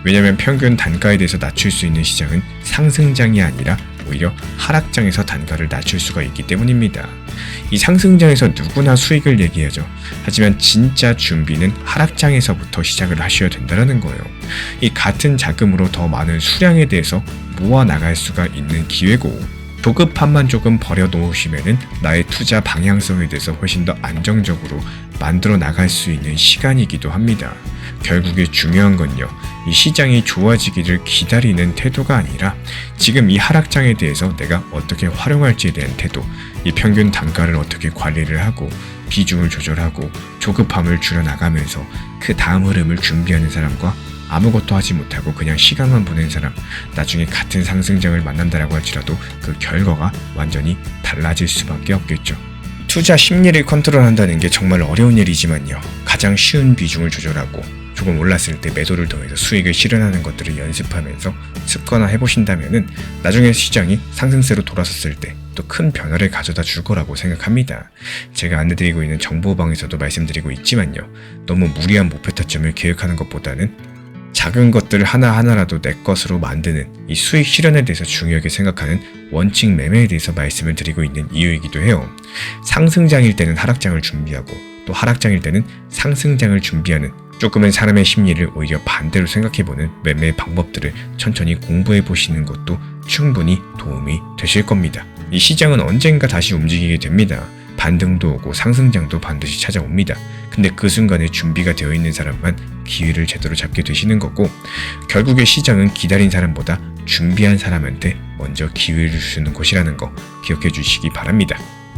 A: 왜냐하면 평균 단가에 대해서 낮출 수 있는 시장은 상승장이 아니라 오히려 하락장에서 단가를 낮출 수가 있기 때문입니다. 이 상승장에서 누구나 수익을 얘기하죠. 하지만 진짜 준비는 하락장에서부터 시작을 하셔야 된다는 거예요. 이 같은 자금으로 더 많은 수량에 대해서 모아 나갈 수가 있는 기회고 도급함만 조금 버려놓으시면은 나의 투자 방향성에 대해서 훨씬 더 안정적으로 만들어 나갈 수 있는 시간이기도 합니다. 결국에 중요한 건요. 이 시장이 좋아지기를 기다리는 태도가 아니라 지금 이 하락장에 대해서 내가 어떻게 활용할지에 대한 태도, 이 평균 단가를 어떻게 관리를 하고 비중을 조절하고 조급함을 줄여나가면서 그 다음 흐름을 준비하는 사람과 아무것도 하지 못하고 그냥 시간만 보낸 사람, 나중에 같은 상승장을 만난다라고 할지라도 그 결과가 완전히 달라질 수밖에 없겠죠. 투자 심리를 컨트롤한다는 게 정말 어려운 일이지만요. 가장 쉬운 비중을 조절하고 조금 올랐을 때 매도를 더해서 수익을 실현하는 것들을 연습하면서 습관화 해보신다면은 나중에 시장이 상승세로 돌아섰을 때 또 큰 변화를 가져다 줄 거라고 생각합니다. 제가 안내드리고 있는 정보방에서도 말씀드리고 있지만요. 너무 무리한 목표 타점을 계획하는 것보다는 작은 것들 하나하나라도 내 것으로 만드는 이 수익 실현에 대해서 중요하게 생각하는 원칙 매매에 대해서 말씀을 드리고 있는 이유이기도 해요. 상승장일 때는 하락장을 준비하고 또 하락장일 때는 상승장을 준비하는 조금은 사람의 심리를 오히려 반대로 생각해보는 매매 방법들을 천천히 공부해 보시는 것도 충분히 도움이 되실 겁니다. 이 시장은 언젠가 다시 움직이게 됩니다. 반등도 오고 상승장도 반드시 찾아옵니다. 근데 그 순간에 준비가 되어 있는 사람만 기회를 제대로 잡게 되시는 거고, 결국에 시장은 기다린 사람보다 준비한 사람한테 먼저 기회를 주는 것이라는 거 기억해 주시기 바랍니다.